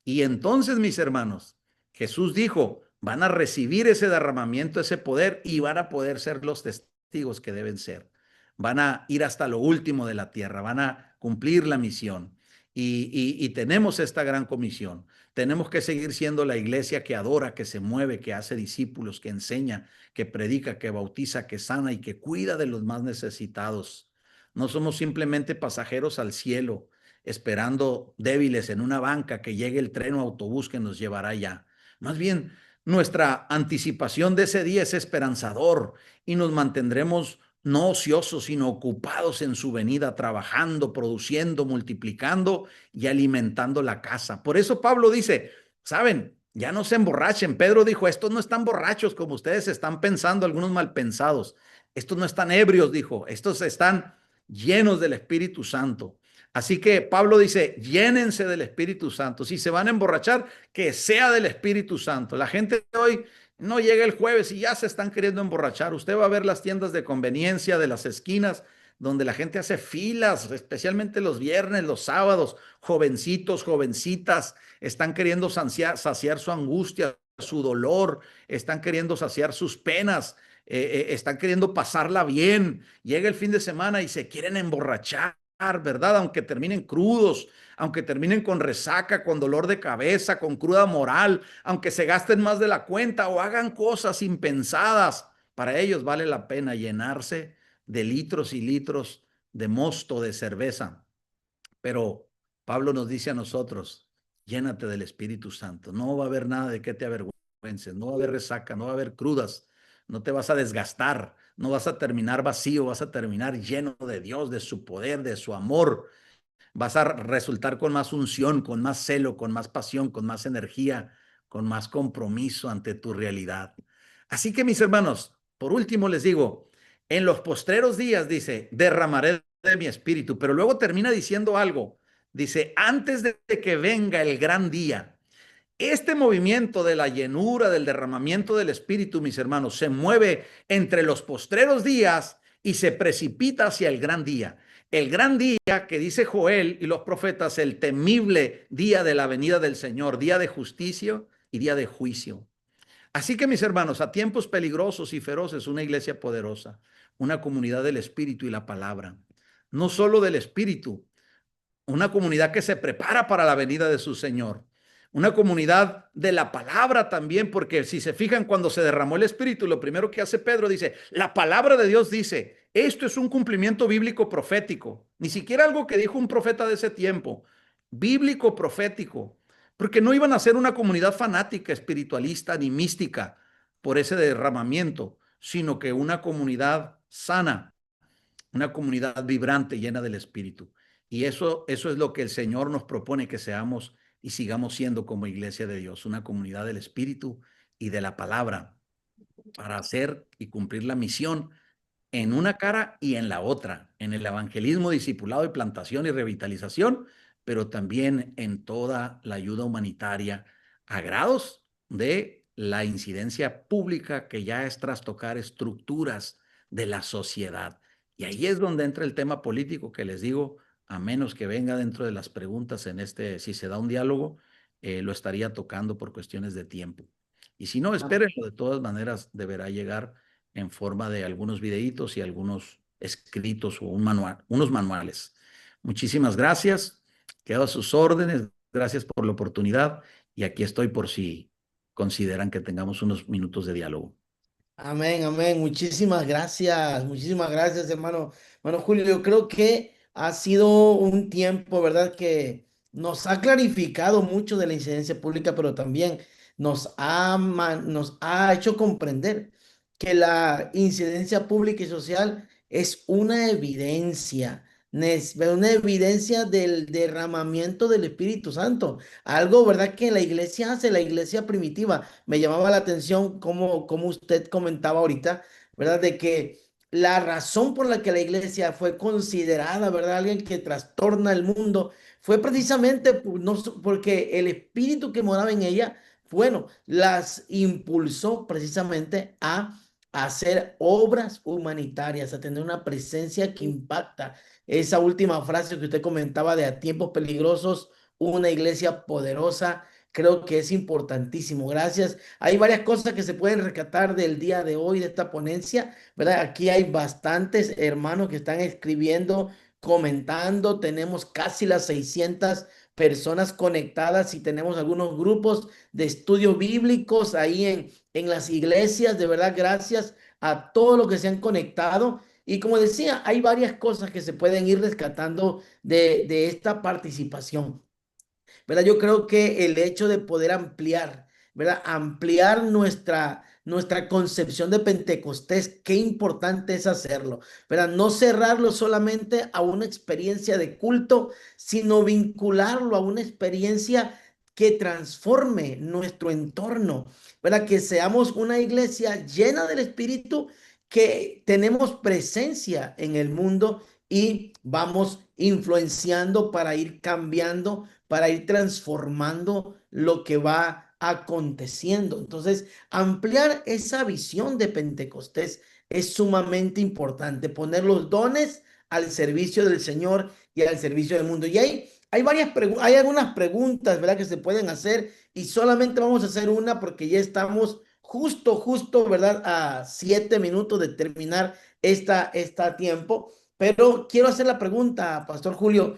Y entonces, mis hermanos, Jesús dijo, van a recibir ese derramamiento, ese poder y van a poder ser los testigos que deben ser. Van a ir hasta lo último de la tierra, van a cumplir la misión. Y tenemos esta gran comisión. Tenemos que seguir siendo la iglesia que adora, que se mueve, que hace discípulos, que enseña, que predica, que bautiza, que sana y que cuida de los más necesitados. No somos simplemente pasajeros al cielo, esperando débiles en una banca que llegue el tren o autobús que nos llevará allá. Más bien, nuestra anticipación de ese día es esperanzador y nos mantendremos no ociosos, sino ocupados en su venida, trabajando, produciendo, multiplicando y alimentando la casa. Por eso Pablo dice, saben, ya no se emborrachen. Pedro dijo, estos no están borrachos como ustedes están pensando, algunos mal pensados. Estos no están ebrios, dijo, estos están llenos del Espíritu Santo. Así que Pablo dice, llénense del Espíritu Santo. Si se van a emborrachar, que sea del Espíritu Santo. La gente hoy no llega el jueves y ya se están queriendo emborrachar. Usted va a ver las tiendas de conveniencia de las esquinas donde la gente hace filas, especialmente los viernes, los sábados, jovencitos, jovencitas, están queriendo saciar su angustia, su dolor, están queriendo saciar sus penas, están queriendo pasarla bien. Llega el fin de semana y se quieren emborrachar, ¿verdad? Aunque terminen crudos, aunque terminen con resaca, con dolor de cabeza, con cruda moral, aunque se gasten más de la cuenta o hagan cosas impensadas, para ellos vale la pena llenarse de litros y litros de mosto, de cerveza. Pero Pablo nos dice a nosotros, llénate del Espíritu Santo. No va a haber nada de que te avergüences, no va a haber resaca, no va a haber crudas, no te vas a desgastar, no vas a terminar vacío, vas a terminar lleno de Dios, de su poder, de su amor. Vas a resultar con más unción, con más celo, con más pasión, con más energía, con más compromiso ante tu realidad. Así que mis hermanos, por último les digo, en los postreros días, dice, derramaré de mi espíritu, pero luego termina diciendo algo. Dice, antes de que venga el gran día, este movimiento de la llenura, del derramamiento del Espíritu, mis hermanos, se mueve entre los postreros días y se precipita hacia el gran día. El gran día que dice Joel y los profetas, el temible día de la venida del Señor, día de justicia y día de juicio. Así que, mis hermanos, a tiempos peligrosos y feroces, una iglesia poderosa, una comunidad del Espíritu y la palabra. No solo del Espíritu, una comunidad que se prepara para la venida de su Señor, una comunidad de la palabra también, porque si se fijan cuando se derramó el Espíritu, lo primero que hace Pedro dice, la palabra de Dios dice, esto es un cumplimiento bíblico profético, ni siquiera algo que dijo un profeta de ese tiempo, bíblico profético, porque no iban a ser una comunidad fanática, espiritualista ni mística por ese derramamiento, sino que una comunidad sana, una comunidad vibrante, llena del Espíritu. Y eso es lo que el Señor nos propone que seamos y sigamos siendo como iglesia de Dios, una comunidad del Espíritu y de la palabra para hacer y cumplir la misión en una cara y en la otra, en el evangelismo, discipulado y plantación y revitalización, pero también en toda la ayuda humanitaria a grados de la incidencia pública que ya es trastocar estructuras de la sociedad. Y ahí es donde entra el tema político que les digo, a menos que venga dentro de las preguntas en si se da un diálogo, lo estaría tocando por cuestiones de tiempo. Y si no, espérenlo, de todas maneras deberá llegar en forma de algunos videitos y algunos escritos o unos manuales. Muchísimas gracias. Quedo a sus órdenes. Gracias por la oportunidad y aquí estoy por si consideran que tengamos unos minutos de diálogo. Amén, amén. Muchísimas gracias, hermano Julio. Yo creo que ha sido un tiempo, ¿verdad? Que nos ha clarificado mucho de la incidencia pública, pero también nos ha hecho comprender que la incidencia pública y social es una evidencia del derramamiento del Espíritu Santo. Algo, ¿verdad? Que la iglesia hace, la iglesia primitiva. Me llamaba la atención como usted comentaba ahorita, ¿verdad? De que la razón por la que la iglesia fue considerada, ¿verdad? Alguien que trastorna el mundo, fue precisamente porque el espíritu que moraba en ella, bueno, las impulsó precisamente a hacer obras humanitarias, a tener una presencia que impacta. Esa última frase que usted comentaba de a tiempos peligrosos, una iglesia poderosa, creo que es importantísimo. Gracias. Hay varias cosas que se pueden rescatar del día de hoy, de esta ponencia, ¿verdad? Aquí hay bastantes hermanos que están escribiendo, comentando. Tenemos casi las 600 personas conectadas y tenemos algunos grupos de estudios bíblicos ahí en las iglesias. De verdad, gracias a todos los que se han conectado. Y como decía, hay varias cosas que se pueden ir rescatando de esta participación. ¿Verdad? Yo creo que el hecho de poder ampliar, ¿verdad? Ampliar nuestra concepción de Pentecostés, qué importante es hacerlo, ¿verdad? No cerrarlo solamente a una experiencia de culto, sino vincularlo a una experiencia que transforme nuestro entorno, ¿verdad? Que seamos una iglesia llena del Espíritu, que tenemos presencia en el mundo y vamos influenciando para ir cambiando, para ir transformando lo que va aconteciendo. Entonces, ampliar esa visión de Pentecostés es sumamente importante, poner los dones al servicio del Señor y al servicio del mundo. Y hay algunas preguntas, ¿verdad?, que se pueden hacer y solamente vamos a hacer una porque ya estamos justo, ¿verdad?, a 7 minutos de terminar esta tiempo. Pero quiero hacer la pregunta, Pastor Julio.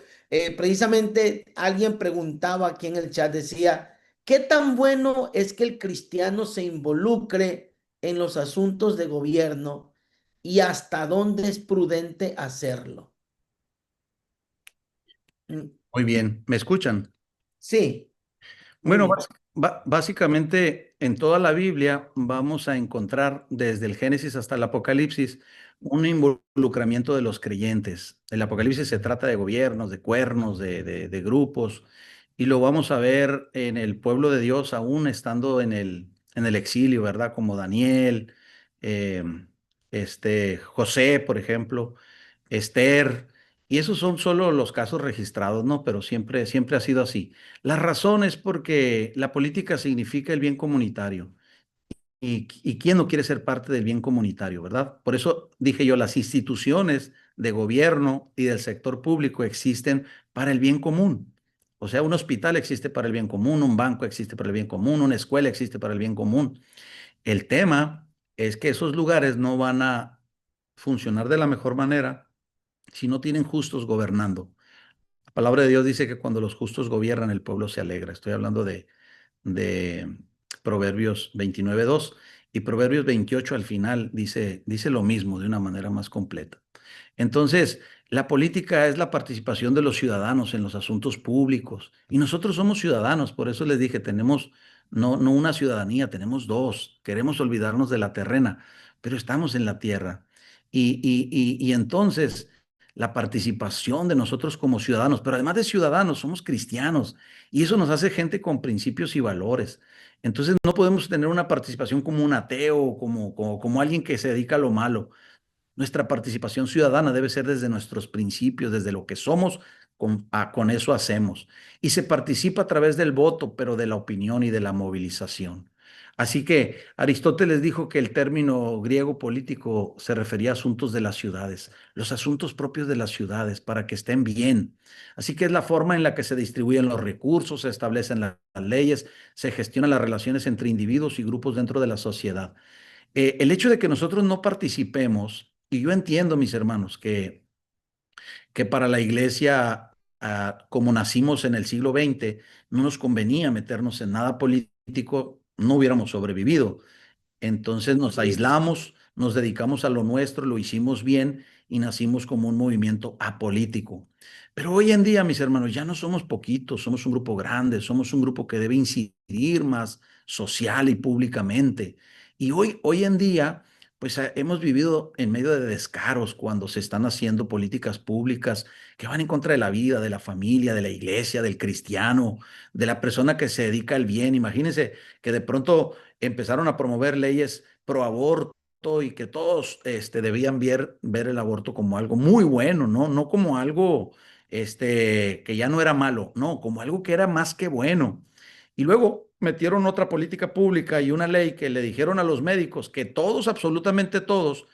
Precisamente alguien preguntaba aquí en el chat, decía, ¿qué tan bueno es que el cristiano se involucre en los asuntos de gobierno y hasta dónde es prudente hacerlo? Mm, Muy bien, ¿me escuchan? Sí, muy Bueno, bien. básicamente en toda la Biblia vamos a encontrar desde el Génesis hasta el Apocalipsis un involucramiento de los creyentes. El Apocalipsis se trata de gobiernos, de cuernos, de grupos, y lo vamos a ver en el pueblo de Dios aún estando en el exilio, ¿verdad? Como Daniel, eh, José, por ejemplo, Esther, y esos son solo los casos registrados, ¿no? Pero siempre ha sido así. La razón es porque la política significa el bien comunitario. ¿Y quién no quiere ser parte del bien comunitario, verdad? Por eso dije yo, las instituciones de gobierno y del sector público existen para el bien común. O sea, un hospital existe para el bien común, un banco existe para el bien común, una escuela existe para el bien común. El tema es que esos lugares no van a funcionar de la mejor manera si no tienen justos gobernando. La palabra de Dios dice que cuando los justos gobiernan, el pueblo se alegra. Estoy hablando de Proverbios 29:2 y Proverbios 28 al final dice lo mismo de una manera más completa. Entonces, la política es la participación de los ciudadanos en los asuntos públicos y nosotros somos ciudadanos, por eso les dije, tenemos no una ciudadanía, tenemos dos. Queremos olvidarnos de la terrena, pero estamos en la tierra. Y entonces, la participación de nosotros como ciudadanos, pero además de ciudadanos, somos cristianos y eso nos hace gente con principios y valores. Entonces, no podemos tener una participación como un ateo, como alguien que se dedica a lo malo. Nuestra participación ciudadana debe ser desde nuestros principios, desde lo que somos, con eso hacemos. Y se participa a través del voto, pero de la opinión y de la movilización. Así que Aristóteles dijo que el término griego político se refería a asuntos de las ciudades, los asuntos propios de las ciudades, para que estén bien. Así que es la forma en la que se distribuyen los recursos, se establecen las leyes, se gestionan las relaciones entre individuos y grupos dentro de la sociedad. El hecho de que nosotros no participemos, y yo entiendo, mis hermanos, que para la iglesia, como nacimos en el siglo XX, no nos convenía meternos en nada político, no hubiéramos sobrevivido. Entonces nos aislamos, nos dedicamos a lo nuestro, lo hicimos bien y nacimos como un movimiento apolítico. Pero hoy en día, mis hermanos, ya no somos poquitos, somos un grupo grande, somos un grupo que debe incidir más social y públicamente. Y hoy en día, pues hemos vivido en medio de descaros cuando se están haciendo políticas públicas que van en contra de la vida, de la familia, de la iglesia, del cristiano, de la persona que se dedica al bien. Imagínense que de pronto empezaron a promover leyes pro aborto y que todos debían ver el aborto como algo muy bueno, ¿no? No como algo que ya no era malo, no, como algo que era más que bueno. Y luego metieron otra política pública y una ley que le dijeron a los médicos que todos, absolutamente todos,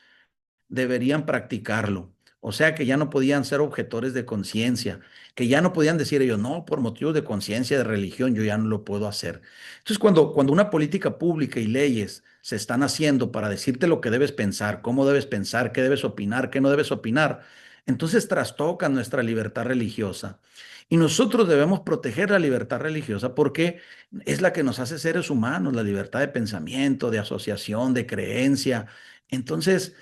deberían practicarlo. O sea que ya no podían ser objetores de conciencia, que ya no podían decir ellos, no, por motivos de conciencia, de religión, yo ya no lo puedo hacer. Entonces, cuando una política pública y leyes se están haciendo para decirte lo que debes pensar, cómo debes pensar, qué debes opinar, qué no debes opinar, entonces trastocan nuestra libertad religiosa. Y nosotros debemos proteger la libertad religiosa porque es la que nos hace seres humanos, la libertad de pensamiento, de asociación, de creencia. Entonces,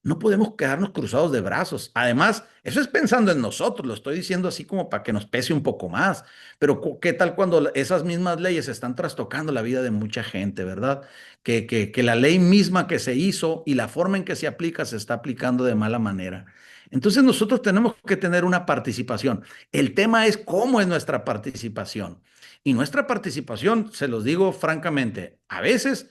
no podemos quedarnos cruzados de brazos. Además, eso es pensando en nosotros, lo estoy diciendo así como para que nos pese un poco más. Pero ¿qué tal cuando esas mismas leyes están trastocando la vida de mucha gente, verdad? Que la ley misma que se hizo y la forma en que se aplica se está aplicando de mala manera. Entonces nosotros tenemos que tener una participación. El tema es cómo es nuestra participación. Y nuestra participación, se los digo francamente, a veces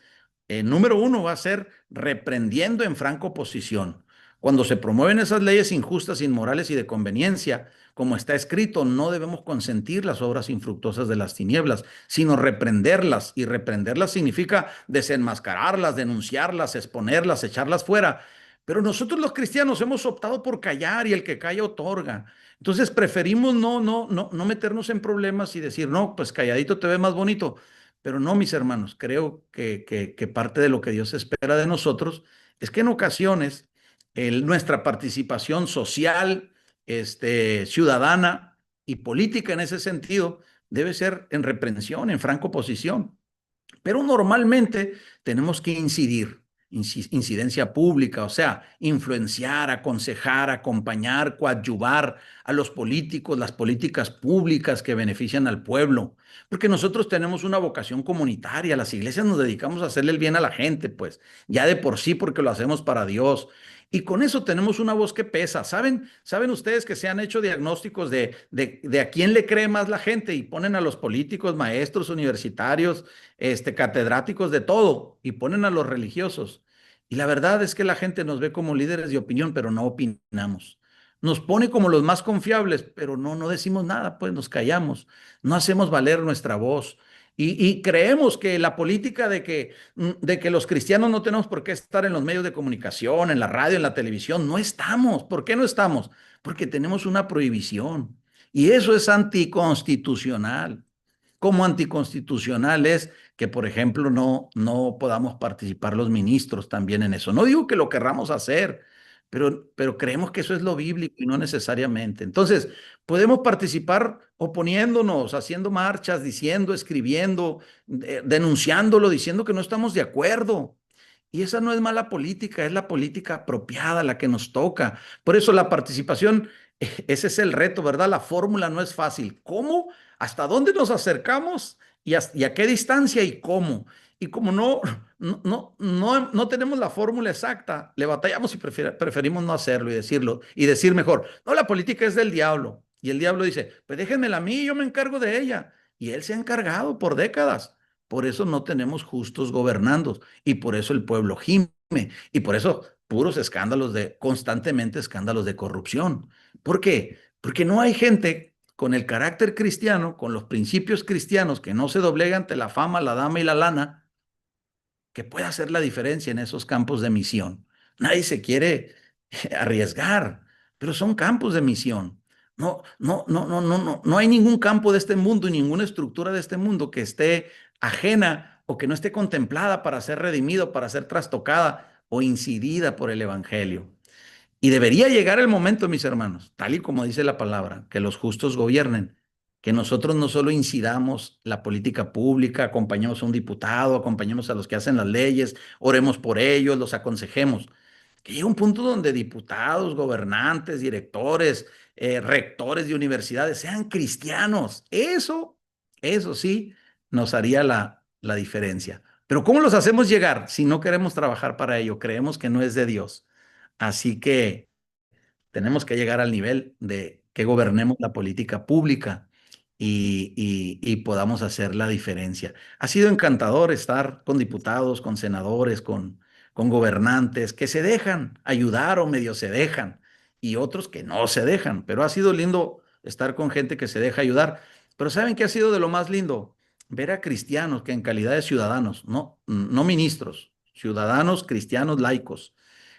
el número uno va a ser reprendiendo en franca oposición. Cuando se promueven esas leyes injustas, inmorales y de conveniencia, como está escrito, no debemos consentir las obras infructuosas de las tinieblas, sino reprenderlas. Y reprenderlas significa desenmascararlas, denunciarlas, exponerlas, echarlas fuera. Pero nosotros los cristianos hemos optado por callar y el que calla otorga. Entonces preferimos no meternos en problemas y decir, no, pues calladito te ve más bonito. Pero no, mis hermanos, creo que parte de lo que Dios espera de nosotros es que en ocasiones nuestra participación social, ciudadana y política en ese sentido debe ser en reprensión, en franca oposición. Pero normalmente tenemos que incidencia pública, o sea, influenciar, aconsejar, acompañar, coadyuvar a los políticos, las políticas públicas que benefician al pueblo, porque nosotros tenemos una vocación comunitaria, las iglesias nos dedicamos a hacerle el bien a la gente, pues ya de por sí porque lo hacemos para Dios. Y con eso tenemos una voz que pesa. ¿Saben ustedes que se han hecho diagnósticos de a quién le cree más la gente y ponen a los políticos, maestros, universitarios, catedráticos de todo y ponen a los religiosos? Y la verdad es que la gente nos ve como líderes de opinión, pero no opinamos. Nos pone como los más confiables, pero no decimos nada, pues nos callamos, no hacemos valer nuestra voz. Y creemos que la política de que los cristianos no tenemos por qué estar en los medios de comunicación, en la radio, en la televisión, no estamos. ¿Por qué no estamos? Porque tenemos una prohibición. Y eso es anticonstitucional. Como anticonstitucional es que, por ejemplo, no podamos participar los ministros también en eso. No digo que lo querramos hacer, pero creemos que eso es lo bíblico y no necesariamente. Entonces, podemos participar oponiéndonos, haciendo marchas, diciendo, escribiendo, denunciándolo, diciendo que no estamos de acuerdo. Y esa no es mala política, es la política apropiada, la que nos toca. Por eso la participación, ese es el reto, ¿verdad? La fórmula no es fácil. ¿Cómo? ¿Hasta dónde nos acercamos? Y a qué distancia y cómo? Y como no tenemos la fórmula exacta, le batallamos y preferimos no hacerlo y decirlo, y decir mejor, no, la política es del diablo. Y el diablo dice, pues déjenmela a mí, yo me encargo de ella. Y él se ha encargado por décadas. Por eso no tenemos justos gobernandos y por eso el pueblo gime y por eso puros escándalos constantemente escándalos de corrupción. ¿Por qué? Porque no hay gente con el carácter cristiano, con los principios cristianos que no se doblega ante la fama, la dama y la lana, que pueda hacer la diferencia en esos campos de misión. Nadie se quiere arriesgar, pero son campos de misión. No hay ningún campo de este mundo y ninguna estructura de este mundo que esté ajena o que no esté contemplada para ser redimido, para ser trastocada o incidida por el Evangelio. Y debería llegar el momento, mis hermanos, tal y como dice la palabra, que los justos gobiernen, que nosotros no solo incidamos la política pública, acompañemos a un diputado, acompañemos a los que hacen las leyes, oremos por ellos, los aconsejemos, que llegue un punto donde diputados, gobernantes, directores, rectores de universidades sean cristianos. Eso sí, nos haría la diferencia. Pero ¿cómo los hacemos llegar si no queremos trabajar para ello? Creemos que no es de Dios. Así que tenemos que llegar al nivel de que gobernemos la política pública y podamos hacer la diferencia. Ha sido encantador estar con diputados, con senadores, con gobernantes que se dejan ayudar o medio se dejan y otros que no se dejan, pero ha sido lindo estar con gente que se deja ayudar. Pero ¿saben qué ha sido de lo más lindo? Ver a cristianos que en calidad de ciudadanos, no ministros, ciudadanos cristianos laicos,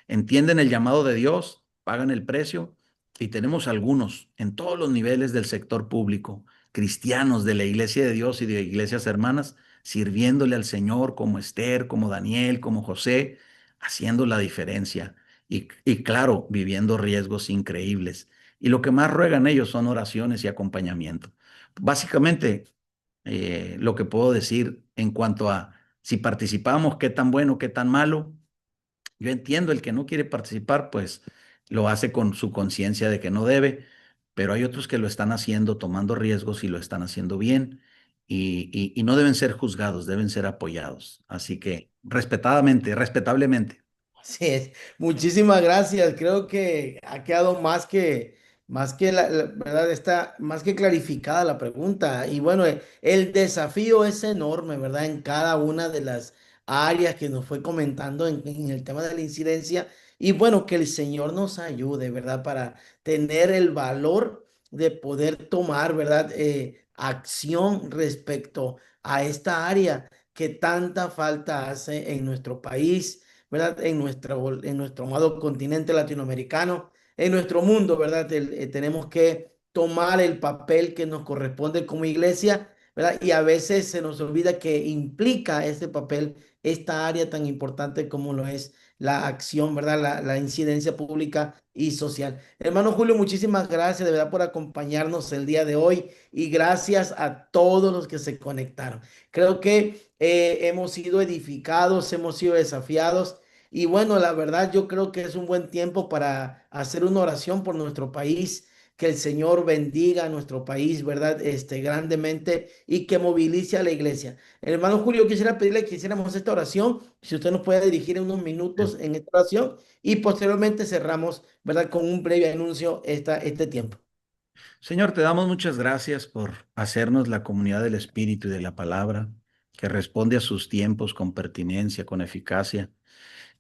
entienden el llamado de Dios, pagan el precio y tenemos algunos en todos los niveles del sector público, cristianos de la iglesia de Dios y de iglesias hermanas, sirviéndole al Señor como Esther, como Daniel, como José, haciendo la diferencia y claro, viviendo riesgos increíbles. Y lo que más ruegan ellos son oraciones y acompañamiento. Básicamente, lo que puedo decir en cuanto a si participamos, qué tan bueno, qué tan malo, Yo entiendo el que no quiere participar, pues lo hace con su conciencia de que no debe, pero hay otros que lo están haciendo tomando riesgos y lo están haciendo bien y no deben ser juzgados, deben ser apoyados. Así que respetadamente, respetablemente. Así es. Muchísimas gracias. Creo que ha quedado más que ¿verdad? Está más que clarificada la pregunta. Y bueno, el desafío es enorme, ¿verdad? En cada una de las áreas que nos fue comentando en el tema de la incidencia. Y bueno, que el Señor nos ayude, ¿verdad? Para tener el valor de poder tomar, ¿verdad? Acción respecto a esta área que tanta falta hace en nuestro país, ¿verdad? En nuestro amado continente latinoamericano, en nuestro mundo, ¿verdad? Tenemos que tomar el papel que nos corresponde como iglesia, ¿verdad? Y a veces se nos olvida que implica ese papel esta área tan importante como lo es la acción, ¿verdad? La incidencia pública y social. Hermano Julio, muchísimas gracias de verdad por acompañarnos el día de hoy y gracias a todos los que se conectaron. Creo que hemos sido edificados, hemos sido desafiados y bueno, la verdad yo creo que es un buen tiempo para hacer una oración por nuestro país, que el Señor bendiga a nuestro país, ¿verdad? Grandemente y que movilice a la iglesia. Hermano Julio, quisiera pedirle que hiciéramos esta oración, si usted nos puede dirigir en unos minutos en esta oración y posteriormente cerramos, ¿verdad? Con un breve anuncio este tiempo. Señor, te damos muchas gracias por hacernos la comunidad del Espíritu y de la palabra, que responde a sus tiempos con pertinencia, con eficacia.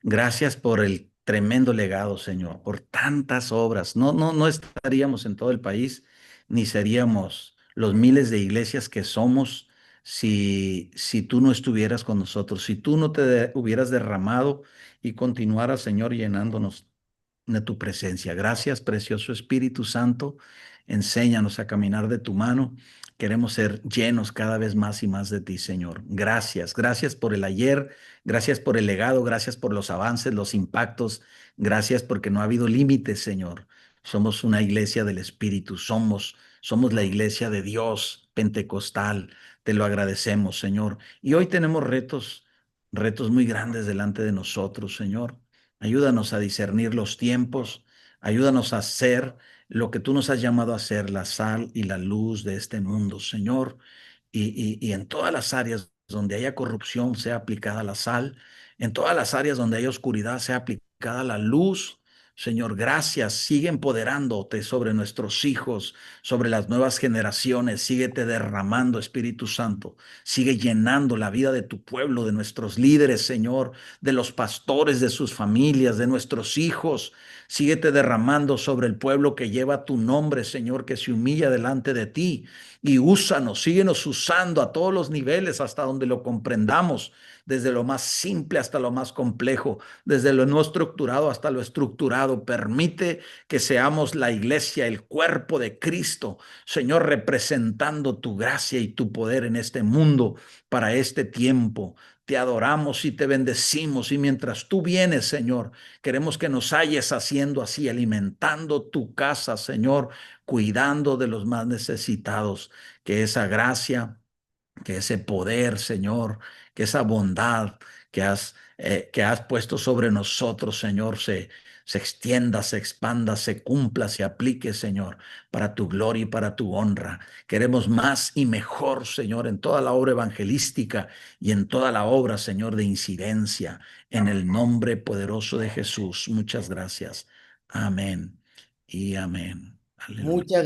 Gracias por el tremendo legado, Señor, por tantas obras. No estaríamos en todo el país, ni seríamos los miles de iglesias que somos si tú no estuvieras con nosotros, si tú no hubieras derramado y continuaras, Señor, llenándonos de tu presencia. Gracias, precioso Espíritu Santo. Enséñanos a caminar de tu mano. Queremos ser llenos cada vez más y más de ti, Señor. Gracias. Gracias por el ayer. Gracias por el legado. Gracias por los avances, los impactos. Gracias porque no ha habido límites, Señor. Somos una iglesia del Espíritu. Somos la iglesia de Dios pentecostal. Te lo agradecemos, Señor. Y hoy tenemos retos muy grandes delante de nosotros, Señor. Ayúdanos a discernir los tiempos, ayúdanos a hacer lo que tú nos has llamado a hacer, la sal y la luz de este mundo, Señor. Y en todas las áreas donde haya corrupción sea aplicada la sal, en todas las áreas donde haya oscuridad sea aplicada la luz. Señor, gracias. Sigue empoderándote sobre nuestros hijos, sobre las nuevas generaciones. Síguete derramando, Espíritu Santo. Sigue llenando la vida de tu pueblo, de nuestros líderes, Señor, de los pastores, de sus familias, de nuestros hijos. Síguete derramando sobre el pueblo que lleva tu nombre, Señor, que se humilla delante de ti. Y úsanos, síguenos usando a todos los niveles hasta donde lo comprendamos, desde lo más simple hasta lo más complejo, desde lo no estructurado hasta lo estructurado. Permite que seamos la iglesia, el cuerpo de Cristo, Señor, representando tu gracia y tu poder en este mundo para este tiempo. Te adoramos y te bendecimos y mientras tú vienes, Señor, queremos que nos halles haciendo así, alimentando tu casa, Señor, cuidando de los más necesitados, que esa gracia, que ese poder, Señor, que esa bondad que has puesto sobre nosotros, Señor, se extienda, se expanda, se cumpla, se aplique, Señor, para tu gloria y para tu honra. Queremos más y mejor, Señor, en toda la obra evangelística y en toda la obra, Señor, de incidencia, en el nombre poderoso de Jesús. Muchas gracias. Amén y amén. Aleluya. Muchas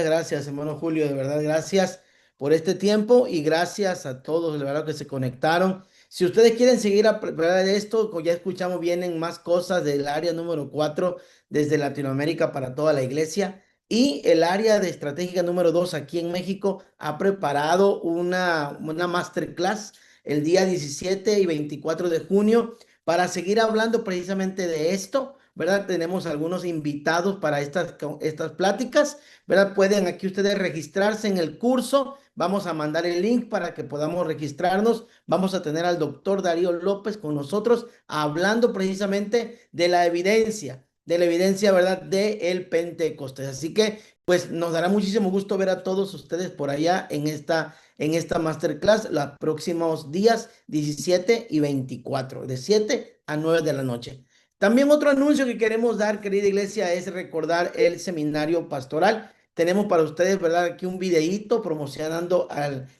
gracias, hermano Julio, de verdad, gracias por este tiempo y gracias a todos, de verdad, que se conectaron. Si ustedes quieren seguir a preparar esto, como ya escuchamos, vienen más cosas del área número 4 desde Latinoamérica para toda la iglesia y el área de estratégica número 2 aquí en México ha preparado una masterclass el día 17 y 24 de junio para seguir hablando precisamente de esto. ¿Verdad? Tenemos algunos invitados para estas pláticas, ¿verdad? Pueden aquí ustedes registrarse en el curso. Vamos a mandar el link para que podamos registrarnos. Vamos a tener al doctor Darío López con nosotros hablando precisamente de la evidencia, ¿verdad? De el Pentecostés. Así que, pues, nos dará muchísimo gusto ver a todos ustedes por allá en esta masterclass los próximos días 17 y 24, de 7 a 9 de la noche. También otro anuncio que queremos dar, querida iglesia, es recordar el seminario pastoral. Tenemos para ustedes, ¿verdad? Aquí un videíto promocionando,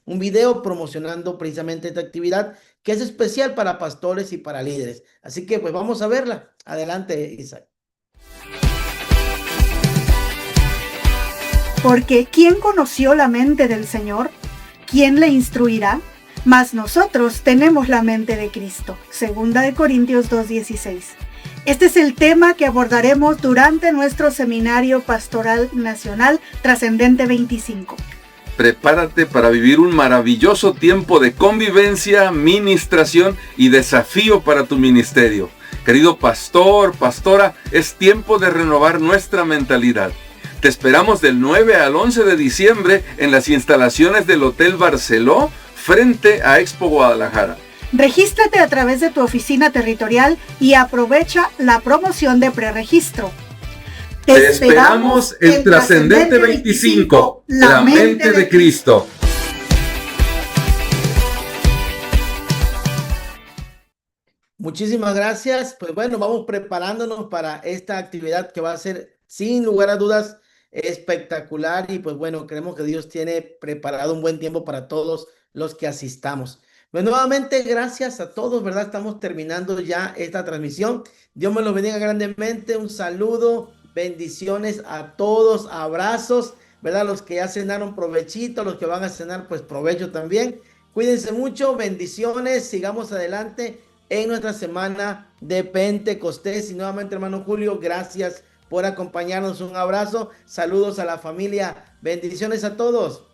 un video promocionando precisamente esta actividad que es especial para pastores y para líderes. Así que pues vamos a verla. Adelante, Isaac. Porque ¿quién conoció la mente del Señor? ¿Quién le instruirá? Mas nosotros tenemos la mente de Cristo. 2 Corintios 2:16. Este es el tema que abordaremos durante nuestro Seminario Pastoral Nacional Trascendente 25. Prepárate para vivir un maravilloso tiempo de convivencia, ministración y desafío para tu ministerio. Querido pastor, pastora, es tiempo de renovar nuestra mentalidad. Te esperamos del 9 al 11 de diciembre en las instalaciones del Hotel Barceló, frente a Expo Guadalajara. Regístrate a través de tu oficina territorial y aprovecha la promoción de preregistro. Te esperamos en Trascendente 25, la mente de Cristo. Muchísimas gracias. Pues bueno, vamos preparándonos para esta actividad que va a ser, sin lugar a dudas, espectacular. Y pues bueno, creemos que Dios tiene preparado un buen tiempo para todos los que asistamos. Pues nuevamente, gracias a todos, ¿verdad? Estamos terminando ya esta transmisión. Dios me los bendiga grandemente. Un saludo, bendiciones a todos, abrazos, ¿verdad? Los que ya cenaron, provechito. Los que van a cenar, pues provecho también. Cuídense mucho, bendiciones. Sigamos adelante en nuestra semana de Pentecostés. Y nuevamente, hermano Julio, gracias por acompañarnos. Un abrazo. Saludos a la familia. Bendiciones a todos.